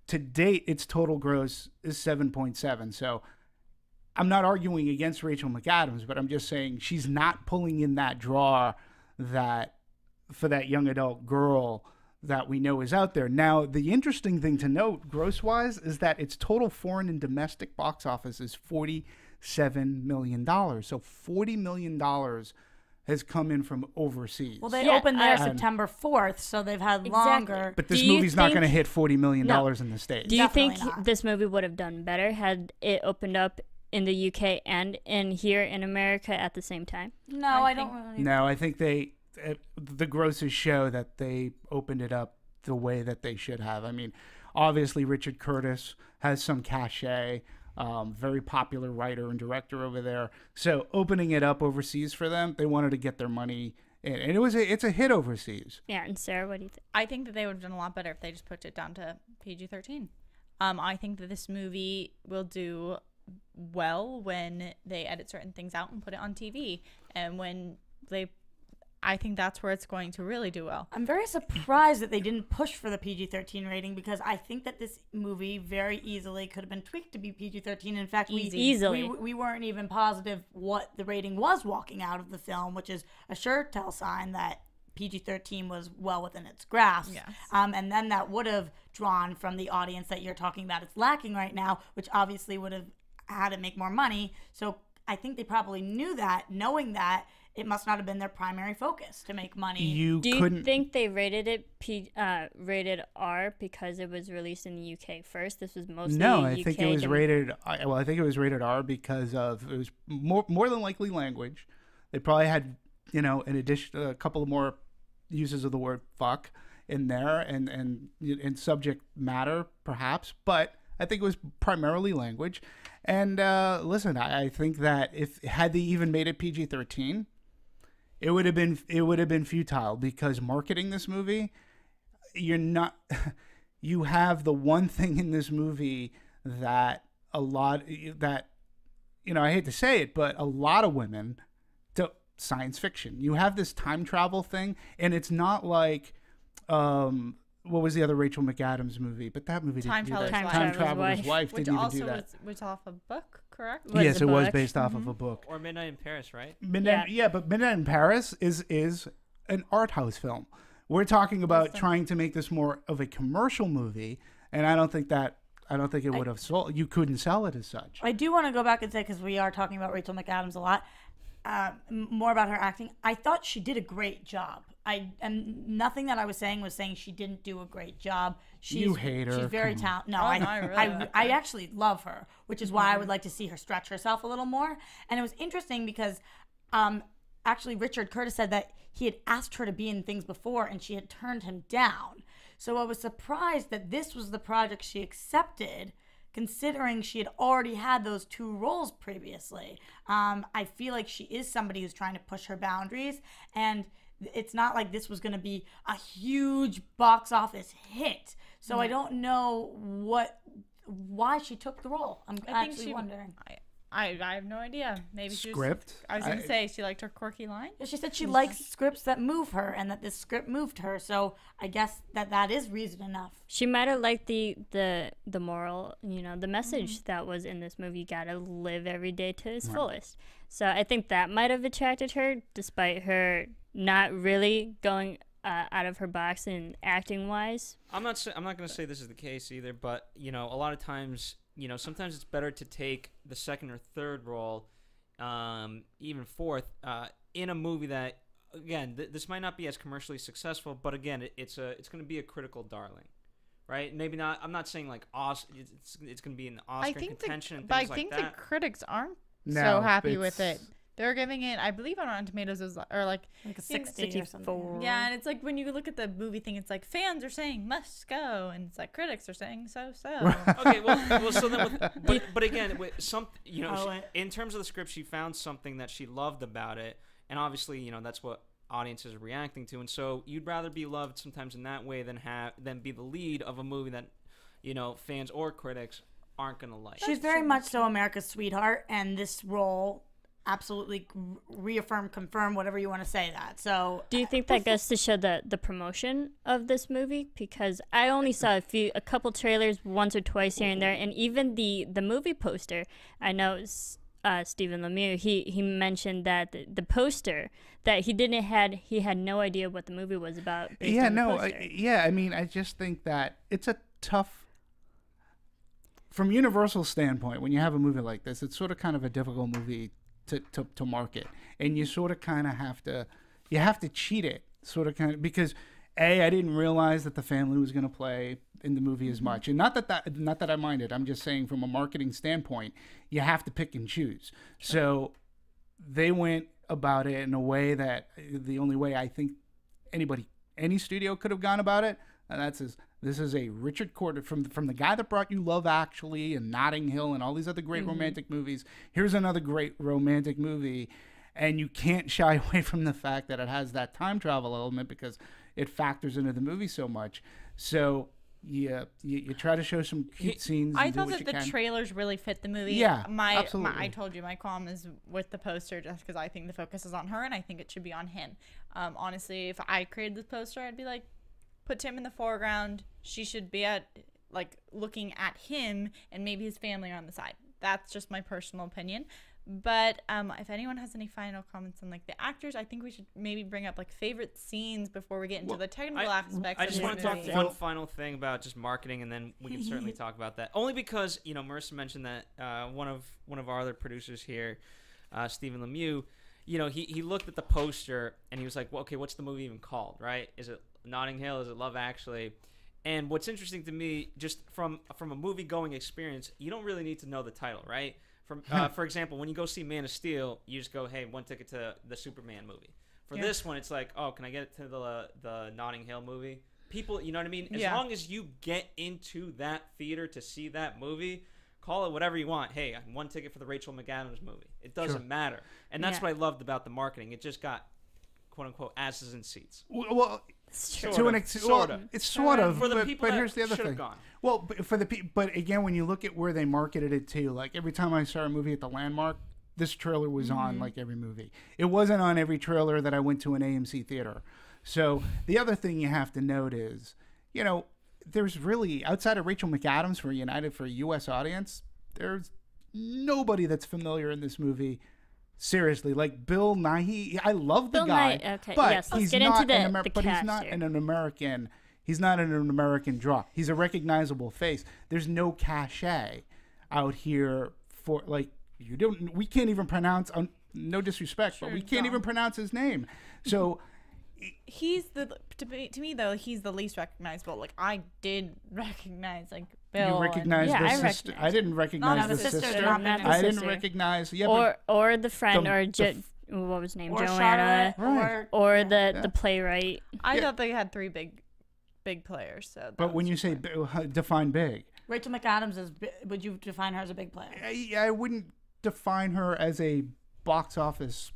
to date, its total gross is 7.7. So I'm not arguing against Rachel McAdams, but I'm just saying she's not pulling in that draw that for that young adult girl that we know is out there. Now, the interesting thing to note, gross-wise, is that its total foreign and domestic box office is $47 million. So $40 million has come in from overseas. Well, they Yeah, opened there I- September 4th, so they've had Exactly. longer. But this Do you movie's not going to think- hit $40 million No. in the States. Do you think Definitely not. this movie would have done better had it opened up in the UK and in here in America at the same time? No, I don't really. No, I think the grosses show that they opened it up the way that they should have. I mean, obviously Richard Curtis has some cachet, very popular writer and director over there. So opening it up overseas for them, they wanted to get their money in, and it's a hit overseas. Yeah, and Sarah, what do you think? I think that they would have done a lot better if they just put it down to PG-13. I think that this movie will do well when they edit certain things out and put it on TV, and when I think that's where it's going to really do well. I'm very surprised that they didn't push for the PG-13 rating, because I think that this movie very easily could have been tweaked to be PG-13. In fact, Easily. we weren't even positive what the rating was walking out of the film, which is a sure tell sign that PG-13 was well within its grasp. Yes. And then that would have drawn from the audience that you're talking about it's lacking right now, which obviously would have had to make more money. So I think they probably knew that, knowing that it must not have been their primary focus to make money. Do you think they rated it rated R because it was released in the UK first? This was mostly I think it was rated. Well, I think it was rated R because of it was more than likely language. They probably had in addition a couple of more uses of the word fuck in there and subject matter perhaps, but I think it was primarily language. And listen, I think that had they even made it PG-13. It would have been futile because marketing this movie, you have the one thing in this movie that I hate to say it, but a lot of women do science fiction. You have this time travel thing, and it's not like what was the other Rachel McAdams movie? But that movie didn't do that. Time Traveler's Wife didn't even do that. Which off a book, correct? Yes, it was based off of a book. Or Midnight in Paris, right? But Midnight in Paris is an art house film. We're talking about trying to make this more of a commercial movie, and I don't think it would have sold. You couldn't sell it as such. I do want to go back and say, because we are talking about Rachel McAdams a lot, more about her acting. I thought she did a great job. And nothing that I was saying she didn't do a great job. You hate her. She's very talented. No, I actually love her, which is why I would like to see her stretch herself a little more. And it was interesting because actually Richard Curtis said that he had asked her to be in things before and she had turned him down. So I was surprised that this was the project she accepted, considering she had already had those 2 roles previously. I feel like she is somebody who's trying to push her boundaries, and it's not like this was going to be a huge box office hit. So I don't know why she took the role. I'm actually wondering. I have no idea. Maybe script. I was going to say she liked her quirky line. She said she likes scripts that move her, and that this script moved her. So I guess that is reason enough. She might have liked the moral, the message that was in this movie. You gotta live every day to its fullest. So I think that might have attracted her, despite her not really going out of her box in acting wise. I'm not going to say this is the case either, but a lot of times, sometimes it's better to take the second or third role, even fourth, in a movie that, again, this might not be as commercially successful, but again, it's going to be a critical darling, right? Maybe not. I'm not saying like it's going to be an Oscar contention. But I think the critics aren't so happy with it. They're giving it, I believe, on Rotten Tomatoes, like a 60 or something. Yeah, and it's like when you look at the movie thing, it's like fans are saying must go, and it's like critics are saying so. Okay, well, so then, but again, with in terms of the script, she found something that she loved about it, and obviously, that's what audiences are reacting to, and so you'd rather be loved sometimes in that way than be the lead of a movie that, fans or critics aren't gonna like. She's very much so America's sweetheart, and this role absolutely confirm, whatever you want to say that. So do you think that goes to show the promotion of this movie? Because I only saw a couple trailers once or twice here and there, and even the movie poster, I know Stephen Lemieux, he mentioned that the poster that he had no idea what the movie was about. I mean, I just think that it's a tough, from Universal's standpoint, when you have a movie like this, it's sort of kind of a difficult movie to market, and you sort of kind of have to cheat it, sort of kind of, because I didn't realize that the family was going to play in the movie as much, and not that I minded. I'm just saying from a marketing standpoint, you have to pick and choose. So they went about it in a way that the only way I think any studio could have gone about it, and this is a Richard Curtis from the guy that brought you Love Actually and Notting Hill and all these other great romantic movies. Here's another great romantic movie, and you can't shy away from the fact that it has that time travel element because it factors into the movie so much. So you try to show some cute scenes. I thought that the trailers really fit the movie. Yeah, absolutely. I told you my qualm is with the poster just because I think the focus is on her and I think it should be on him. Honestly, if I created this poster, I'd be like, put Tim in the foreground. She should be looking at him, and maybe his family are on the side. That's just my personal opinion. But if anyone has any final comments on like the actors, I think we should maybe bring up like favorite scenes before we get into the technical aspects. I just want to talk movie. one final thing about just marketing, and then we can certainly talk about that. Only because Marisa mentioned that one of our other producers here, Stephen Lemieux, he looked at the poster and he was like, well, okay, what's the movie even called? Right? Is it Notting Hill? Is it Love Actually? And what's interesting to me, just from a movie going experience, you don't really need to know the title, right? For example, when you go see Man of Steel, you just go, hey, one ticket to the Superman movie. For this one, it's like, oh, can I get it to the Notting Hill movie? People, you know what I mean? As long as you get into that theater to see that movie, call it whatever you want. Hey, one ticket for the Rachel McAdams movie. It doesn't matter. And that's what I loved about the marketing. It just got, quote unquote, asses in seats. Well, sort of. It's sort of. For the people but that here's the other should have thing. gone. Well, but again, when you look at where they marketed it to, like every time I saw a movie at the Landmark, this trailer was on like every movie. It wasn't on every trailer that I went to an AMC theater. So the other thing you have to note is, there's really, outside of Rachel McAdams for United for a U.S. audience, there's nobody that's familiar in this movie. Seriously, like Bill Nighy, I love the guy, okay, but yes, let's he's get not into but he's cast not here. an American. He's not an American draw. He's a recognizable face. There's no cachet out here for like we can't even pronounce. No disrespect, but we can't even pronounce his name. So he's to me though, he's the least recognizable. Like I did recognize like Bill. You recognize and, the sister. I didn't recognize the sister. I didn't recognize. Yeah, or the friend, what was his name, Joanna, right. or the playwright. I thought they had three big players. So but when you say define big, Rachel McAdams would you define her as a big player? I wouldn't define her as a box office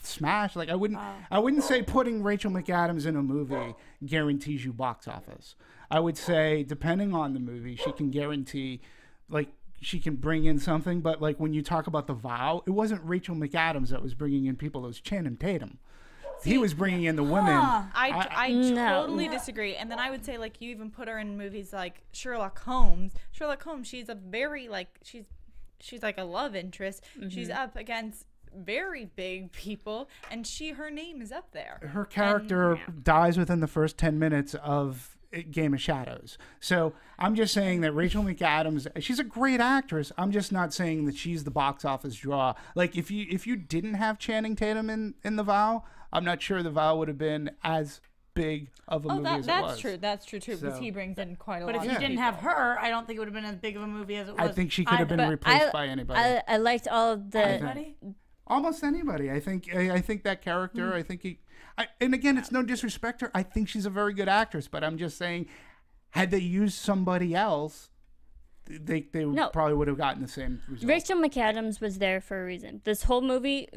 smash. Like I wouldn't say putting Rachel McAdams in a movie guarantees you box office. I would say depending on the movie, she can guarantee, like she can bring in something. But like when you talk about The Vow, it wasn't Rachel McAdams that was bringing in people. It was Channing Tatum. He was bringing in the women. I totally disagree. And then I would say like you even put her in movies like Sherlock Holmes. Sherlock Holmes, she's a very like she's like a love interest. She's up against very big people, and her name is up there. Her character dies within the first 10 minutes of Game of Shadows. So I'm just saying that Rachel McAdams, she's a great actress. I'm just not saying that she's the box office draw. Like if you didn't have Channing Tatum in The Vow, I'm not sure The Vow would have been as big of a movie as it was. That's true. That's true too, because he brings in quite a lot. But if you didn't have her, I don't think it would have been as big of a movie as it was. I think she could have been replaced by anybody. I liked all of the. Almost anybody. I think that character. I think and again, it's no disrespect to her. I think she's a very good actress, but I'm just saying, had they used somebody else, they probably would have gotten the same result. Rachel McAdams was there for a reason. This whole movie,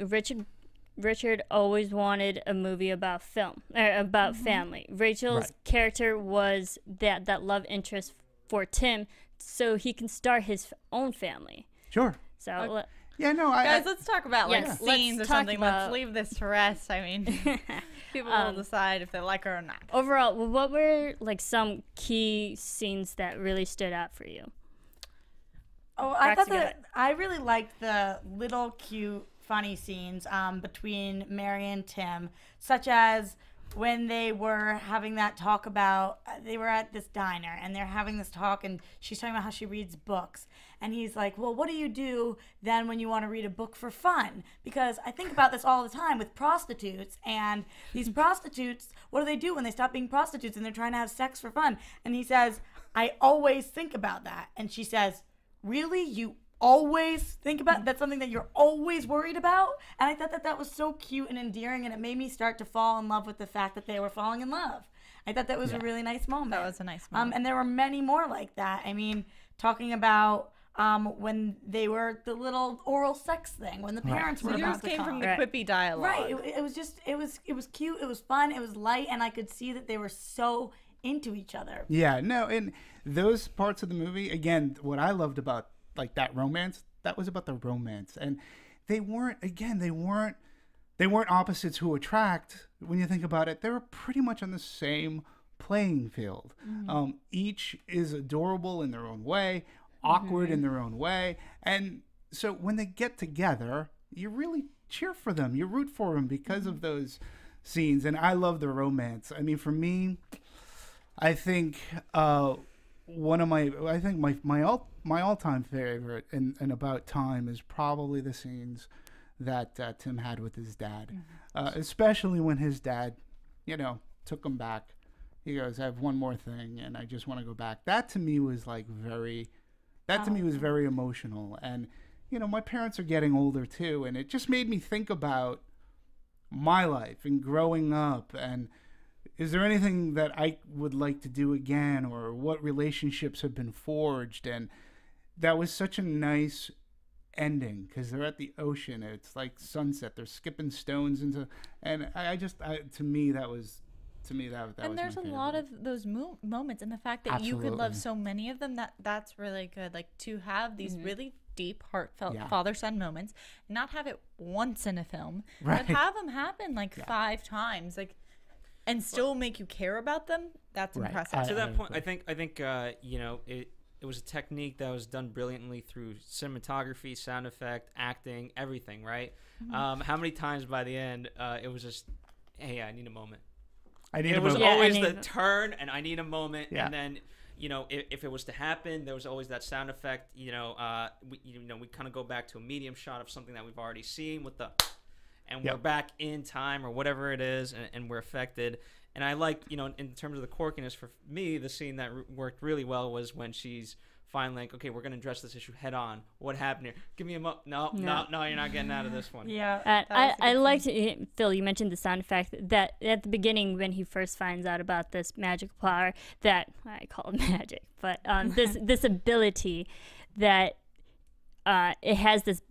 Richard always wanted a movie about about family. Rachel's character was that love interest for Tim, so he can start his own family. Sure. So. Guys, let's talk about Yes, scenes or let's something. talk Let's about- leave this to rest. I mean, people will decide if they like her or not. Overall, what were like some key scenes that really stood out for you? Oh, I thought that I really liked the little cute, funny scenes between Mary and Tim, such as when they were having that talk about, they were at this diner and they're having this talk and she's talking about how she reads books. And he's like, well, what do you do then when you want to read a book for fun? Because I think about this all the time with prostitutes, and these prostitutes, what do they do when they stop being prostitutes and they're trying to have sex for fun? And he says, I always think about that. And she says, really? You always think about that's something that you're always worried about? And I thought that was so cute and endearing, and it made me start to fall in love with the fact that they were falling in love. I thought that was a really nice moment. That was a nice moment. And there were many more like that. I mean, talking about when they were the little oral sex thing, when the parents were about to came come. from the quippy dialogue. Right. It was just, it was cute, it was fun, it was light, and I could see that they were so into each other. Yeah, no, and those parts of the movie, again, what I loved about like that romance, that was about the romance. And they weren't opposites who attract. When you think about it, they were pretty much on the same playing field. Each is adorable in their own way, awkward in their own way, and so when they get together, you really cheer for them. You root for them because of those scenes. And I love the romance. I mean, for me, I think my all-time favorite in About Time is probably the scenes that Tim had with his dad, especially when his dad, took him back. He goes, "I have one more thing, and I just want to go back." That to me was very emotional. And my parents are getting older too, and it just made me think about my life and growing up, and is there anything that I would like to do again, or what relationships have been forged? And that was such a nice ending because they're at the ocean. It's like sunset. They're skipping stones into, and to me that was and there's a lot of those moments, and the fact that you could love so many of them, that's really good. Like to have these really deep, heartfelt father-son moments, not have it once in a film, but have them happen 5 times, and still make you care about them. That's impressive. To that point, I think it was a technique that was done brilliantly through cinematography, sound effect, acting, everything. Right? How many times by the end it was just, "Hey, I need a moment." It was always the turn, and I need a moment, and then if it was to happen, there was always that sound effect. We kind of go back to a medium shot of something that we've already seen with the, and we're back in time or whatever it is, and we're affected. And I like, in terms of the quirkiness, for me, the scene that worked really well was when she's finally like, "Okay, we're going to address this issue head on. What happened here? Give me a no, you're not getting out of this one." Yeah. I liked it, Phil, you mentioned the sound effect that at the beginning when he first finds out about this magic power that I call it magic, but this ability that it has this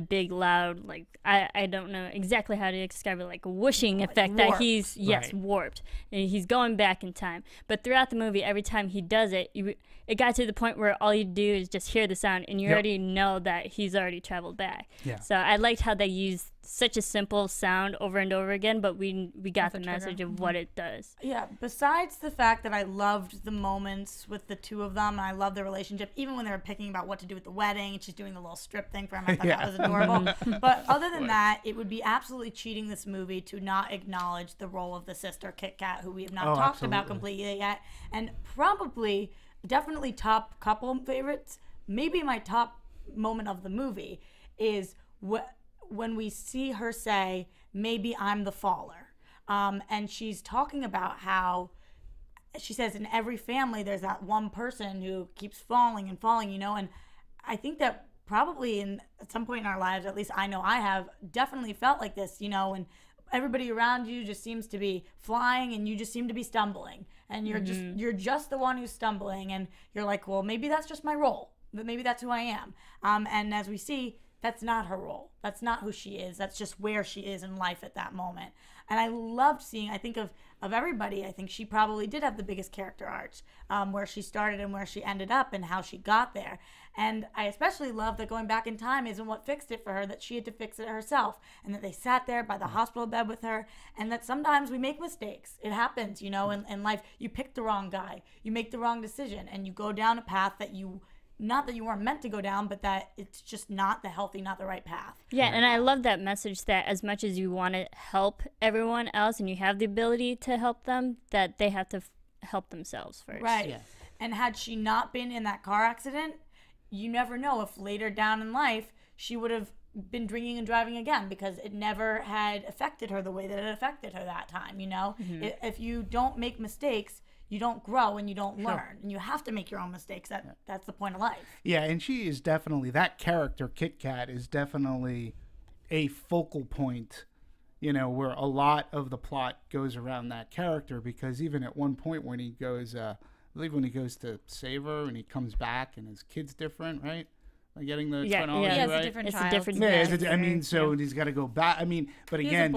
big loud, I don't know exactly how to describe it, a whooshing effect that he's warped. And he's going back in time. But throughout the movie, every time he does it, it got to the point where all you do is just hear the sound, and you already know that he's already traveled back. Yeah. So I liked how they used such a simple sound over and over again, but we got the message of what it does. Yeah, besides the fact that I loved the moments with the two of them, and I loved their relationship, even when they were picking about what to do with the wedding, and she's doing the little strip thing for him, I thought that was adorable. But other than that, it would be absolutely cheating this movie to not acknowledge the role of the sister, Kit Kat, who we have not talked about completely yet, and probably, definitely top couple favorites, maybe my top moment of the movie is when we see her say, "Maybe I'm the faller." And she's talking about how, she says, in every family there's that one person who keeps falling and falling, and I think that probably at some point in our lives, at least I know I have, definitely felt like this, and everybody around you just seems to be flying and you just seem to be stumbling, and you're just the one who's stumbling, and you're like, well, maybe that's just my role, but maybe that's who I am. And as we see, that's not her role. That's not who she is. That's just where she is in life at that moment. And I loved seeing, I think of everybody, I think she probably did have the biggest character arcs, where she started and where she ended up and how she got there. And I especially love that going back in time isn't what fixed it for her, that she had to fix it herself, and that they sat there by the hospital bed with her, and that sometimes we make mistakes. It happens, in life. You pick the wrong guy, you make the wrong decision, and you go down a path that not that you weren't meant to go down, but that it's just not the healthy, not the right path. Yeah, and I love that message that as much as you want to help everyone else and you have the ability to help them, that they have to help themselves first. Right. Yeah. And had she not been in that car accident, you never know if later down in life she would have been drinking and driving again, because it never had affected her the way that it affected her that time, If you don't make mistakes, you don't grow and you don't learn, and you have to make your own mistakes. That's the point of life. Yeah, and she is definitely, that character, Kit Kat, is definitely a focal point, where a lot of the plot goes around that character, because even at one point when he goes, I believe when he goes to save her and he comes back and his kid's different, right? Am I getting the chronology right? It's a different child. He's got to go back. But again,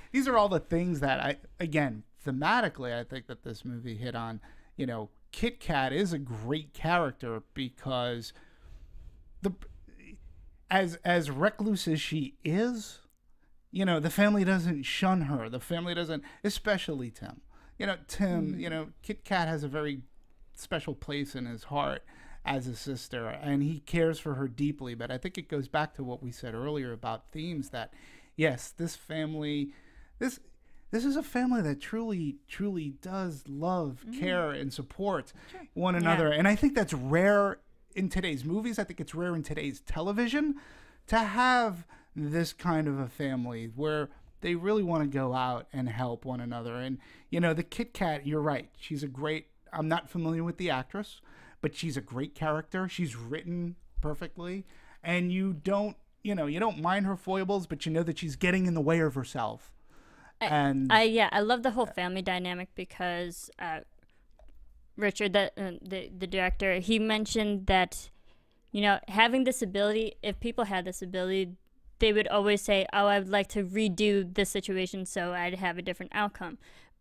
these are all the things that thematically, I think that this movie hit on. Kit Kat is a great character because as recluse as she is, the family doesn't shun her. The family doesn't, especially Tim. Kit Kat has a very special place in his heart. as a sister, and he cares for her deeply. But I think it goes back to what we said earlier about themes that, yes, this family, this is a family that truly does love, care, and support one another. And I think that's rare in today's movies. I think it's rare in today's television to have this kind of a family where they really want to go out and help one another. And, you know, the Kit Kat, you're right. She's a great, I'm not familiar with the actress, but she's a great character. She's written perfectly. And you don't mind her foibles, but you know that she's getting in the way of herself. I love the whole family dynamic because Richard, the director, he mentioned that, you know, having this ability, if people had this ability, they would always say, oh, I would like to redo this situation so I'd have a different outcome.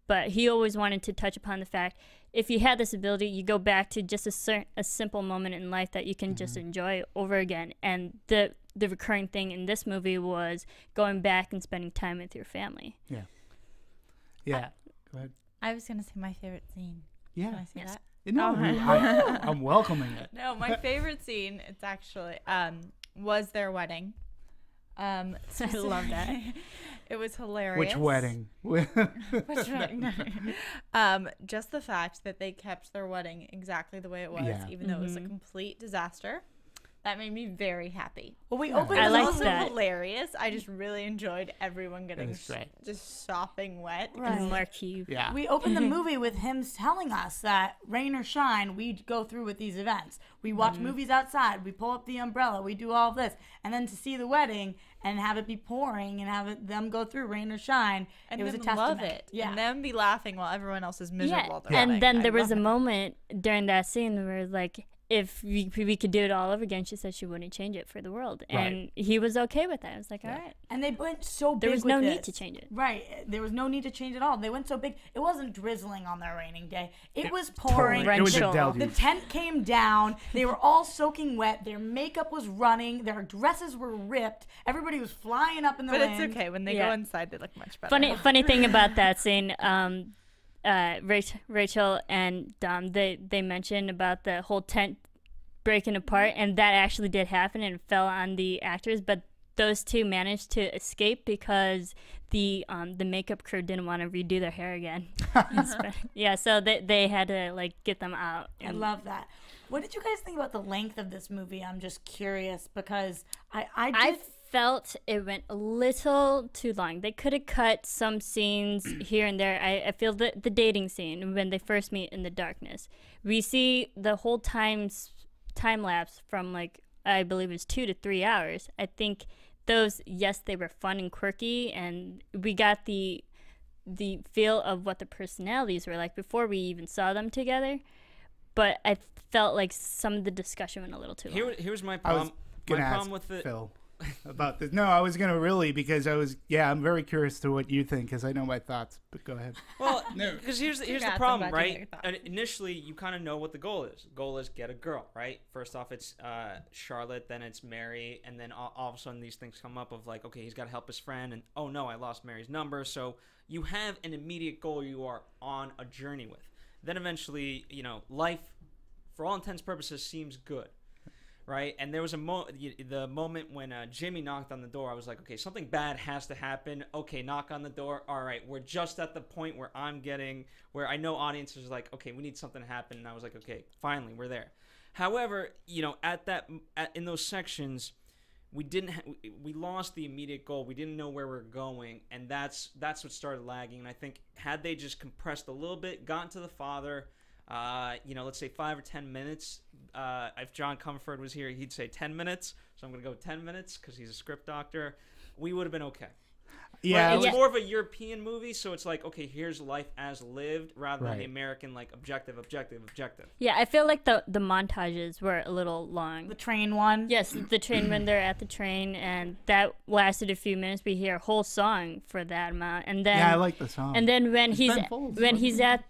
But he always wanted to touch upon the fact, if you had this ability, you go back to just a simple moment in life that you can just enjoy over again. And the recurring thing in this movie was going back and spending time with your family. Yeah. Go ahead. I was going to say my favorite scene. Yeah. Can I say that? No, I'm welcoming it. No, my favorite scene, it's actually, was their wedding. I love that. It was hilarious. Which wedding? Which wedding? Just the fact that they kept their wedding exactly the way it was, even though it was a complete disaster. That made me very happy. Well, we opened. I It was like also that. hilarious. I just really enjoyed everyone getting That's great. just sopping wet. Right. And Marquis. Yeah. We opened the movie with him telling us that rain or shine, we go through with these events. We watch movies outside. We pull up the umbrella. We do all of this, and then to see the wedding and have it be pouring and have them go through rain or shine, And it was a them love testament. it. Yeah. And them be laughing while everyone else is miserable at the And wedding. then I there was love a it. moment during that scene where, like, if we could do it all over again, she said she wouldn't change it for the world. And he was okay with that. I was like, all right. And they went so big. There was no with need this. to change it. Right. There was no need to change at all. They went so big. It wasn't drizzling on their raining day. It was pouring. It was a Torrential. The deluge. tent came down. They were all soaking wet. Their makeup was running. Their dresses were ripped. Everybody was flying up in the But wind. it's okay. When they Yeah. go inside, they look much better. Funny thing about that scene, Rachel and Dom, they mentioned about the whole tent breaking apart, and that actually did happen and fell on the actors, but those two managed to escape because the makeup crew didn't want to redo their hair again. Yeah, so they had to, like, get them out. I love that. What did you guys think about the length of this movie? I'm just curious because I felt it went a little too long. They could have cut some scenes here and there. I feel the dating scene when they first meet in the darkness. We see the whole time lapse from, like, I believe it was 2 to 3 hours. I think those, yes, they were fun and quirky, and we got the feel of what the personalities were like before we even saw them together. But I felt like some of the discussion went a little too long. Here's my I was problem. gonna My ask problem with it. Phil about this. No, I was gonna really because I'm very curious to what you think because I know my thoughts. But go ahead. Well, because here's the Congrats, I'm problem, glad you right? know your thoughts. And initially, you kind of know what the goal is. The goal is get a girl, right? First off, it's Charlotte, then it's Mary, and then all of a sudden these things come up of like, okay, he's got to help his friend, and oh no, I lost Mary's number. So you have an immediate goal you are on a journey with. Then eventually, you know, life, for all intents and purposes, seems good. Right, and there was the moment when Jimmy knocked on the door. I was like, okay, something bad has to happen. Okay, knock on the door. All right, we're just at the point where where I know audiences are like, okay, we need something to happen. And I was like, okay, finally, we're there. However, you know, in those sections, we lost the immediate goal. We didn't know where we're going, and that's what started lagging. And I think had they just compressed a little bit, gotten to the father. You know, let's say 5 or 10 minutes. If John Comfort was here, he'd say 10 minutes. So I'm going to go 10 minutes because he's a script doctor. We would have been okay. Yeah, But it's more of a European movie, so it's like, okay, here's life as lived rather than the American, like, objective. Yeah, I feel like the montages were a little long. the train one. Yes, the train when they're at the train, and that lasted a few minutes. We hear a whole song for that amount, and then Yeah, I like the song. And then when he's Ben Folds, at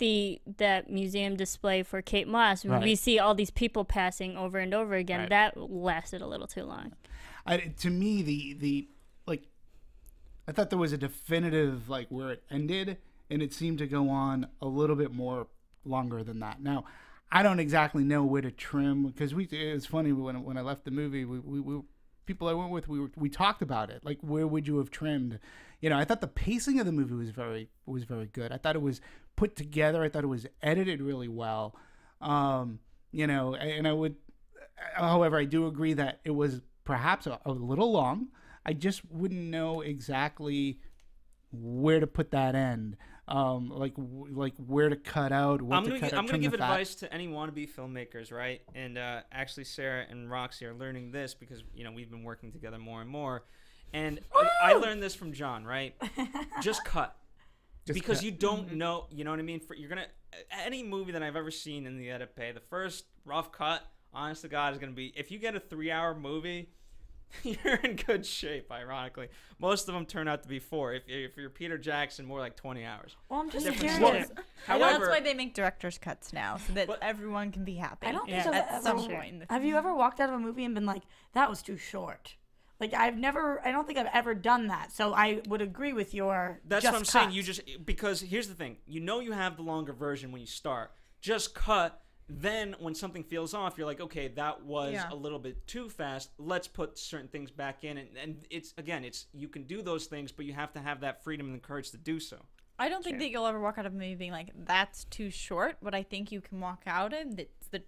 that museum display for Kate Moss, we see all these people passing over and over again. Right. That lasted a little too long. To me, the like, I thought there was a definitive like where it ended, and it seemed to go on a little bit more longer than that. Now, I don't exactly know where to trim, because it's funny when I left the movie, we people I went with, we talked about it, like where would you have trimmed? You know, I thought the pacing of the movie was very good. I thought it was put together. I thought it was edited really well. You know, and I would, however, I do agree that it was perhaps a little long. I just wouldn't know exactly where to put that end. Like where to cut out, what to cut out. I'm gonna give advice to any wannabe filmmakers, right? And actually, Sarah and Roxy are learning this because we've been working together more and more. And I learned this from John, right? Just cut, because cut. You don't know. You know what I mean? You're gonna any movie that I've ever seen in the edit bay, the first rough cut, honest to God, is gonna be, if you get a 3-hour movie, you're in good shape. Ironically, most of them turn out to be 4. If you're Peter Jackson, more like 20 hours. Well, I'm just Different curious. story. However, However, that's why they make director's cuts now, so that everyone can be happy. I don't think at some point. Have you ever walked out of a movie and been like, that was too short? Like, I don't think I've ever done that. So I would agree with your. That's just what I'm cut. saying. Because here's the thing. You have the longer version when you start. Just cut. Then when something feels off, you're like, okay, that was a little bit too fast. Let's put certain things back in. And it's you can do those things, but you have to have that freedom and the courage to do so. I don't think that you'll ever walk out of a movie being like, that's too short. What I think you can walk out of, that's the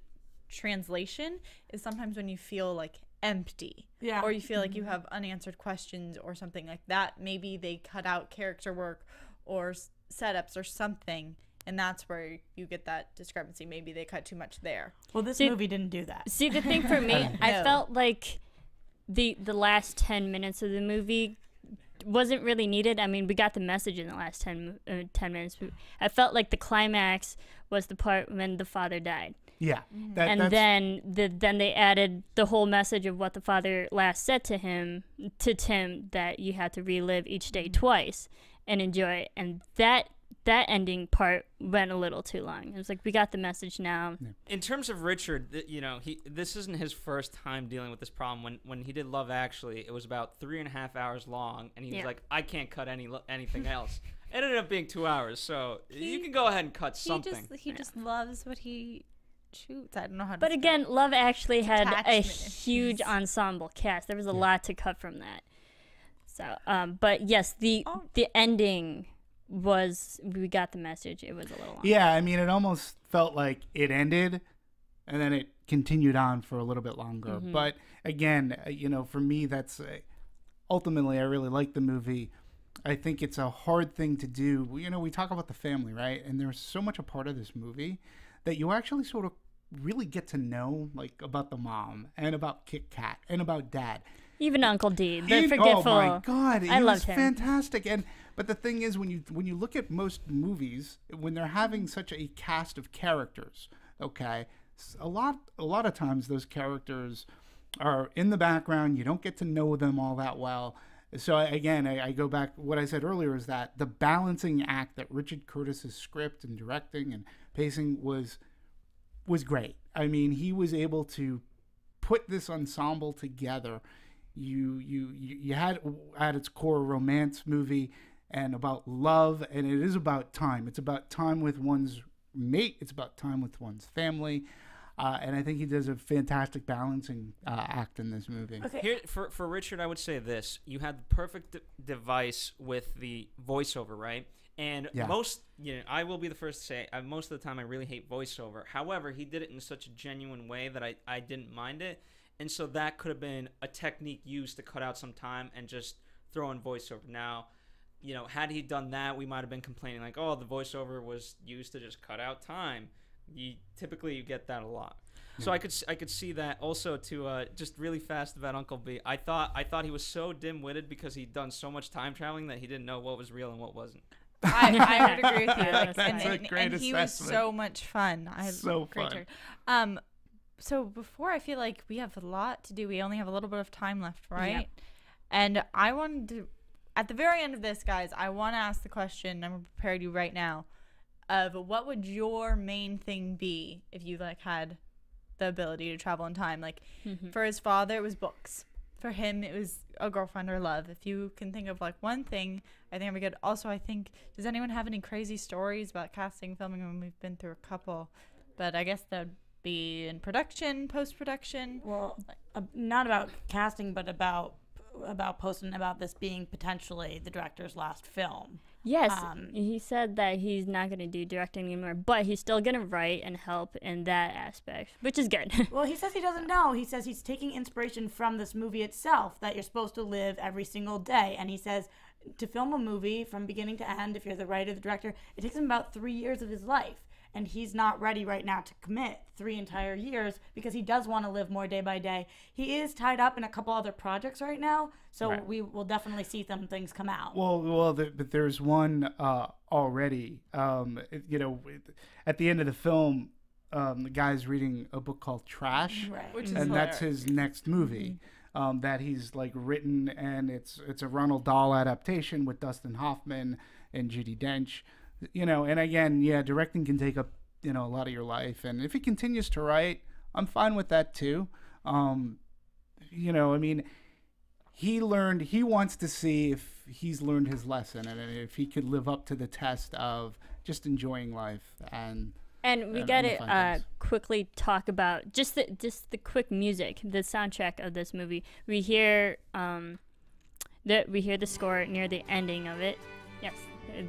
translation, is sometimes when you feel like empty. Yeah. Or you feel like you have unanswered questions or something like that. Maybe they cut out character work or setups or something. And that's where you get that discrepancy. Maybe they cut too much there. Well, this movie didn't do that. See, the thing for me, I felt like the last 10 minutes of the movie wasn't really needed. I mean, we got the message in the last 10 minutes. I felt like the climax was the part when the father died. Yeah. Then they added the whole message of what the father last said to Tim, that you had to relive each day twice and enjoy it. And that ending part went a little too long. It was like, we got the message now. In terms of Richard, this isn't his first time dealing with this problem. When he did Love Actually, it was about 3.5 hours long, and he was like, I can't cut anything else. It ended up being 2 hours, so you can go ahead and cut something. He just loves what he shoots. I don't know how to But again, Love Actually had a issues. huge ensemble cast. There was a lot to cut from that. So, but yes, the ending was, we got the message. It was a little long. Yeah, I mean, it almost felt like it ended and then it continued on for a little bit longer. Mm-hmm. But again, for me, that's ultimately, I really like the movie. I think it's a hard thing to do. We talk about the family, right? And there's so much a part of this movie that you actually sort of really get to know, like, about the mom and about Kit Kat and about Dad. Even Uncle D, the forgetful. Oh my God, I loved him. Fantastic. But the thing is, when you look at most movies, when they're having such a cast of characters, okay, a lot of times those characters are in the background. You don't get to know them all that well. So again, I go back. What I said earlier is that the balancing act that Richard Curtis's script and directing and pacing was great. I mean, he was able to put this ensemble together. You had at its core a romance movie and about love, and it is about time. It's about time with one's mate. It's about time with one's family. And I think he does a fantastic balancing act in this movie. Okay. Here, for Richard, I would say this. You had the perfect device with the voiceover, right? And I will be the first to say, most of the time I really hate voiceover. However, he did it in such a genuine way that I didn't mind it. And so that could have been a technique used to cut out some time and just throw in voiceover. Now, had he done that, we might have been complaining like, oh, the voiceover was used to just cut out time. Typically you get that a lot. So I could see that. Also, to just really fast about Uncle B, I thought he was so dim-witted because he'd done so much time traveling that he didn't know what was real and what wasn't. I would agree with you. That's a great and he assessment. was so much fun. So fun. So before, I feel like we have a lot to do. We only have a little bit of time left, right? Yep. And I wanted to, at the very end of this, guys, I want to ask the question, I'm going to prepare you right now, of what would your main thing be if you had the ability to travel in time? For his father, it was books. For him, it was a girlfriend or love. If you can think of one thing, I think it'd be good. Also, I think, does anyone have any crazy stories about casting, filming? When we've been through a couple. but I guess that'd be in production, post-production. Well, not about casting, but about posting about this being potentially the director's last film. Yes, he said that he's not going to do directing anymore, but he's still going to write and help in that aspect, which is good. Well, he says he doesn't know. He says he's taking inspiration from this movie itself, that you're supposed to live every single day. And he says to film a movie from beginning to end, if you're the writer, the director, it takes him about 3 years of his life. And he's not ready right now to commit 3 entire years because he does want to live more day by day. He is tied up in a couple other projects right now, so we will definitely see some things come out. But there's one already. At the end of the film, the guy's reading a book called Trash, Which is and hilarious. that's his next movie that he's like written, and it's a Ronald Dahl adaptation with Dustin Hoffman and Judi Dench. And again, directing can take up, a lot of your life. And if he continues to write, I'm fine with that too. He wants to see if he's learned his lesson and if he could live up to the test of just enjoying life. And we got to quickly talk about just the quick music, the soundtrack of this movie. We hear the score near the ending of it. Yes,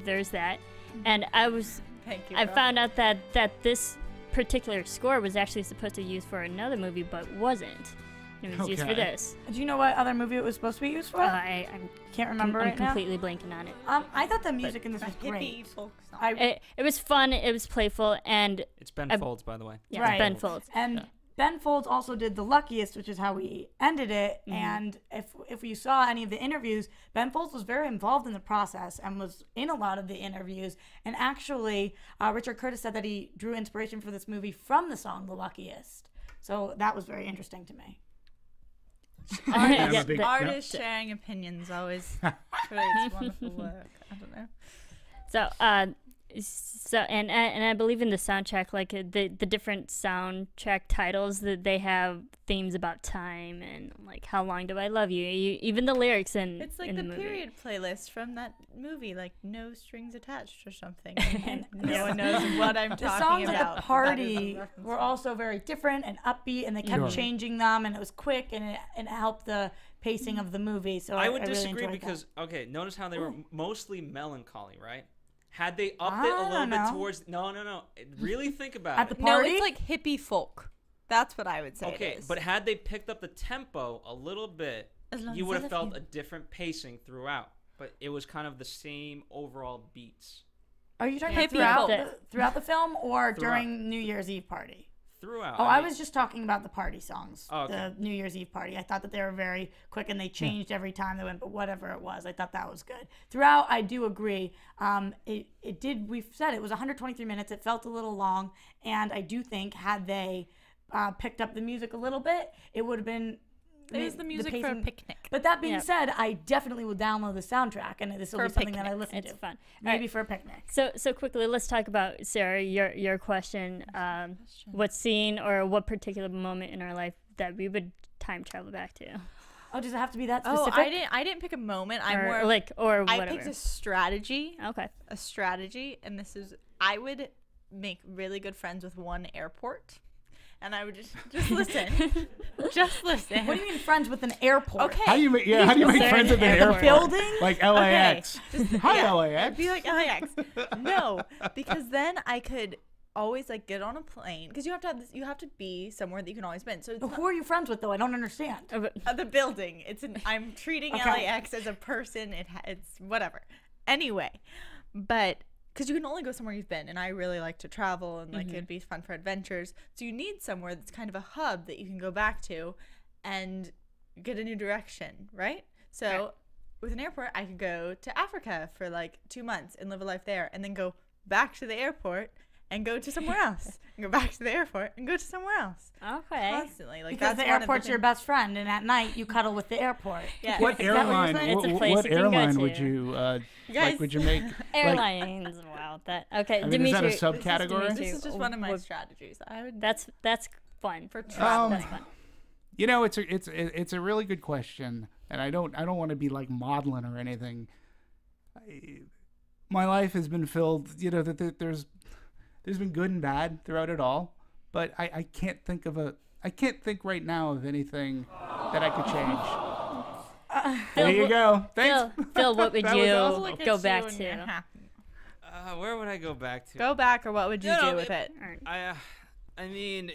there's that. And I found out that this particular score was actually supposed to be used for another movie, but wasn't. It was used for this. Do you know what other movie it was supposed to be used for? I can't remember I'm right now. completely blanking on it. I thought the music in this was great. It was fun. It was playful, and It's Ben Folds, by the way. yeah, Right. Ben Folds. And Ben Folds also did The Luckiest, which is how we ended it. And if you saw any of the interviews, Ben Folds was very involved in the process and was in a lot of the interviews. And actually, Richard Curtis said that he drew inspiration for this movie from the song The Luckiest. So that was very interesting to me. Artists sharing opinions always creates wonderful work. I don't know. So and I believe in the soundtrack, like the different soundtrack titles, that they have themes about time and like how long do I love you, even the lyrics It's like in the movie. period playlist from that movie, like No Strings Attached or something. And no one knows what I'm The talking songs about. at the party were also very different and upbeat, and they kept Sure. changing them, and it was quick, and it helped the pacing of the movie. So I would really disagree enjoyed because, okay, notice how they were mostly melancholy, right? Had they upped I it a little don't bit know. towards... No. Really think about At it. the No, party? it's like hippie folk. That's what I would say. Okay, it is. but had they picked up the tempo a little bit, As long you as would I have love felt you. a different pacing throughout. But it was kind of the same overall beats Are you talking Yeah, about throughout the film or Throughout. during New Year's Eve party? throughout. Oh, I mean, was just talking about the party songs. Oh, okay. The New Year's Eve party. I thought that they were very quick and they changed every time they went, but whatever it was, I thought that was good. Throughout, I do agree. It did, we've said it was 123 minutes. It felt a little long. And I do think had they picked up the music a little bit, it would have been... It was the music for a pacing- picnic. But that being Yeah. said, I definitely will download the soundtrack, and this will For be a something that I picnic. listen It's to. fun. Maybe Alright. for a picnic. So quickly, let's talk about, Sarah, your question. What scene or what particular moment in our life that we would time travel back to? Oh, does it have to be that Oh, specific? I didn't pick a moment. I'm Or more or I whatever. picked a strategy. Okay. A strategy, and this is I would make really good friends with one airport, and I would just listen, just listen. What do you mean friends with an airport? Okay. How do you make friends at the Airport. airport? Building? Like LAX. Hi, yeah, LAX. It'd be like LAX. No, because then I could always like get on a plane because you have to have this, you have to be somewhere that you can always been. So it's not, Who are you friends with, though? I don't understand. the building. I'm treating Okay. LAX as a person. It's whatever. Anyway, but because you can only go somewhere you've been, and I really like to travel, and like it'd be fun for adventures. So you need somewhere that's kind of a hub that you can go back to, and get a new direction, right? So with an airport, I could go to Africa for like 2 months and live a life there, and then go back to the airport and go to somewhere else, and go back to the airport and go to somewhere else. Okay. Constantly, like Because that's the one of airport's your things- best friend, and at night you cuddle with the airport. Yeah. What Is that what you're airline? saying? It's a What, place what you can go airline to. would you guys- would you make? Airlines. Wow. That okay. I mean, is that a Dimitri, subcategory? Dimitri, This is just one of my what- strategies. I would That's fun. for travel. That's fun. You know, it's a really good question, and I don't want to be like maudlin or anything. My life has been filled. You know that there's been good and bad throughout it all. but I can't think right now of anything that I could change. There you go. Thanks. Phil, what would That was you awesome. go back to? Where would I go back to? Go back, or what would you do with it? I mean,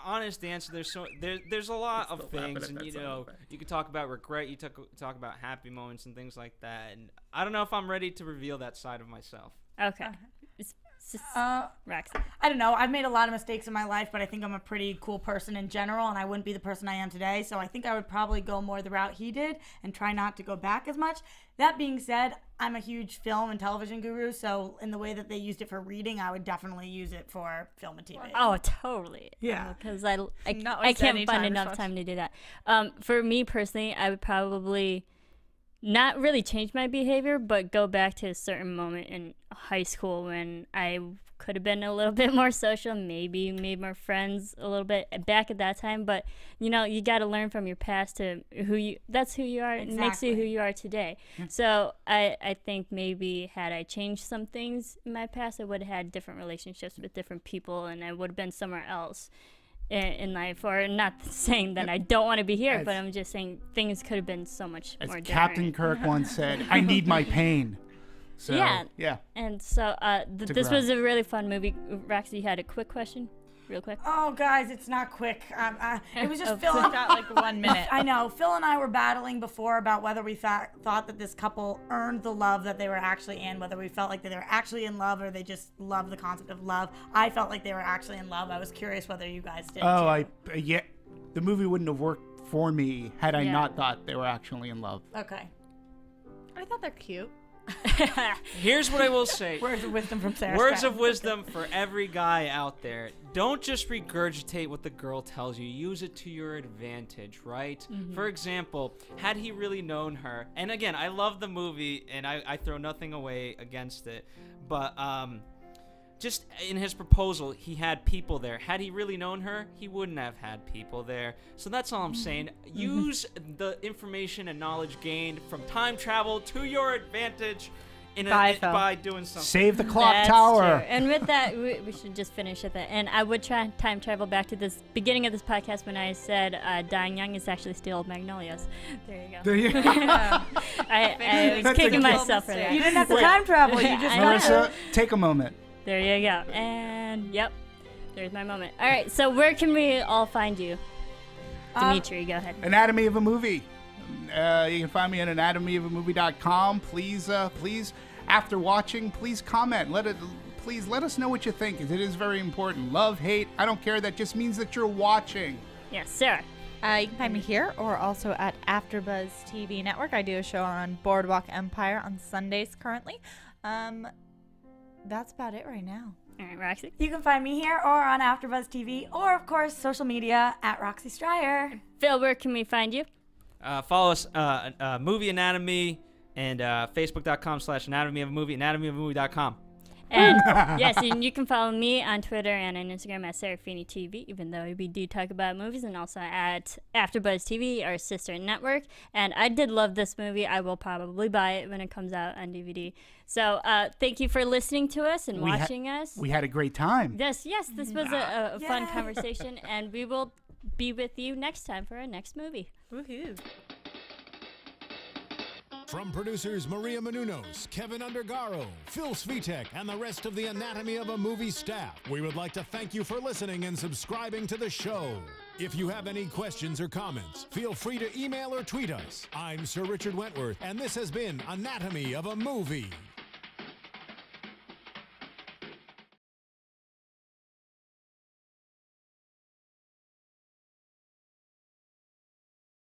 honest answer. There's a lot of things, and you can talk about regret. You talk about happy moments and things like that. And I don't know if I'm ready to reveal that side of myself. Okay. Roxy. I don't know. I've made a lot of mistakes in my life, but I think I'm a pretty cool person in general, and I wouldn't be the person I am today. So I think I would probably go more the route he did and try not to go back as much. That being said, I'm a huge film and television guru, so in the way that they used it for reading, I would definitely use it for film and TV. Oh, totally. Yeah. Because I can't find enough time to do that. For me personally, I would probably not really change my behavior, but go back to a certain moment in high school when I could have been a little bit more social, maybe made more friends a little bit back at that time. But you got to learn from your past to that's who you are. Exactly. It makes you who you are today. So I think maybe had I changed some things in my past, I would have had different relationships with different people, and I would have been somewhere else in life. Or not saying that I don't want to be here, but I'm just saying things could have been so much more different. Captain Kirk once said, I need my pain. So, yeah. And so this was a really fun movie. Roxy, you had a quick question? Real quick? Oh, guys, it's not quick. It was just Phil. Got like 1 minute. I know. Phil and I were battling before about whether we thought that this couple earned the love that they were actually in, whether we felt like that they were actually in love or they just loved the concept of love. I felt like they were actually in love. I was curious whether you guys did. Oh, too. The movie wouldn't have worked for me had I not thought they were actually in love. Okay. I thought they're cute. Here's what I will say. Words of wisdom from Sara. Words of wisdom for every guy out there. Don't just regurgitate what the girl tells you. Use it to your advantage, right? Mm-hmm. For example, had he really known her, and again, I love the movie, and I throw nothing away against it, but just in his proposal, he had people there. Had he really known her, he wouldn't have had people there. So that's all I'm saying. Use the information and knowledge gained from time travel to your advantage by doing something. Save the clock That's tower. True. And with that, we should just finish at that. And I would try time travel back to this beginning of this podcast when I said dying young is actually still Magnolias. There you go. There you go. I was kicking myself for that. You didn't have to time travel. You just Marisa, take a moment. There you go. And yep, there's my moment. All right, so where can we all find you? Demetri, go ahead. Anatomy of a Movie. You can find me at anatomyofamovie.com. Please, after watching, please comment. Please let us know what you think. It is very important. Love, hate, I don't care. That just means that you're watching. Yes, Sarah. You can find me here or also at AfterBuzz TV Network. I do a show on Boardwalk Empire on Sundays currently. That's about it right now. All right, Roxy. You can find me here or on AfterBuzz TV or, of course, social media at Roxy Striar. Phil, where can we find you? Follow us, Movie Anatomy, and Facebook.com/Anatomy of a Movie, anatomyofmovie.com. And yes, and you can follow me on Twitter and on Instagram at Serafini TV, even though we do talk about movies, and also at AfterBuzz TV, our sister network. And I did love this movie. I will probably buy it when it comes out on DVD. So thank you for listening to us and watching us. We had a great time. Yes, this was a fun conversation, and we will be with you next time for our next movie. Woohoo! From producers Maria Menounos, Kevin Undergaro, Phil Svitek, and the rest of the Anatomy of a Movie staff, we would like to thank you for listening and subscribing to the show. If you have any questions or comments, feel free to email or tweet us. I'm Sir Richard Wentworth, and this has been Anatomy of a Movie.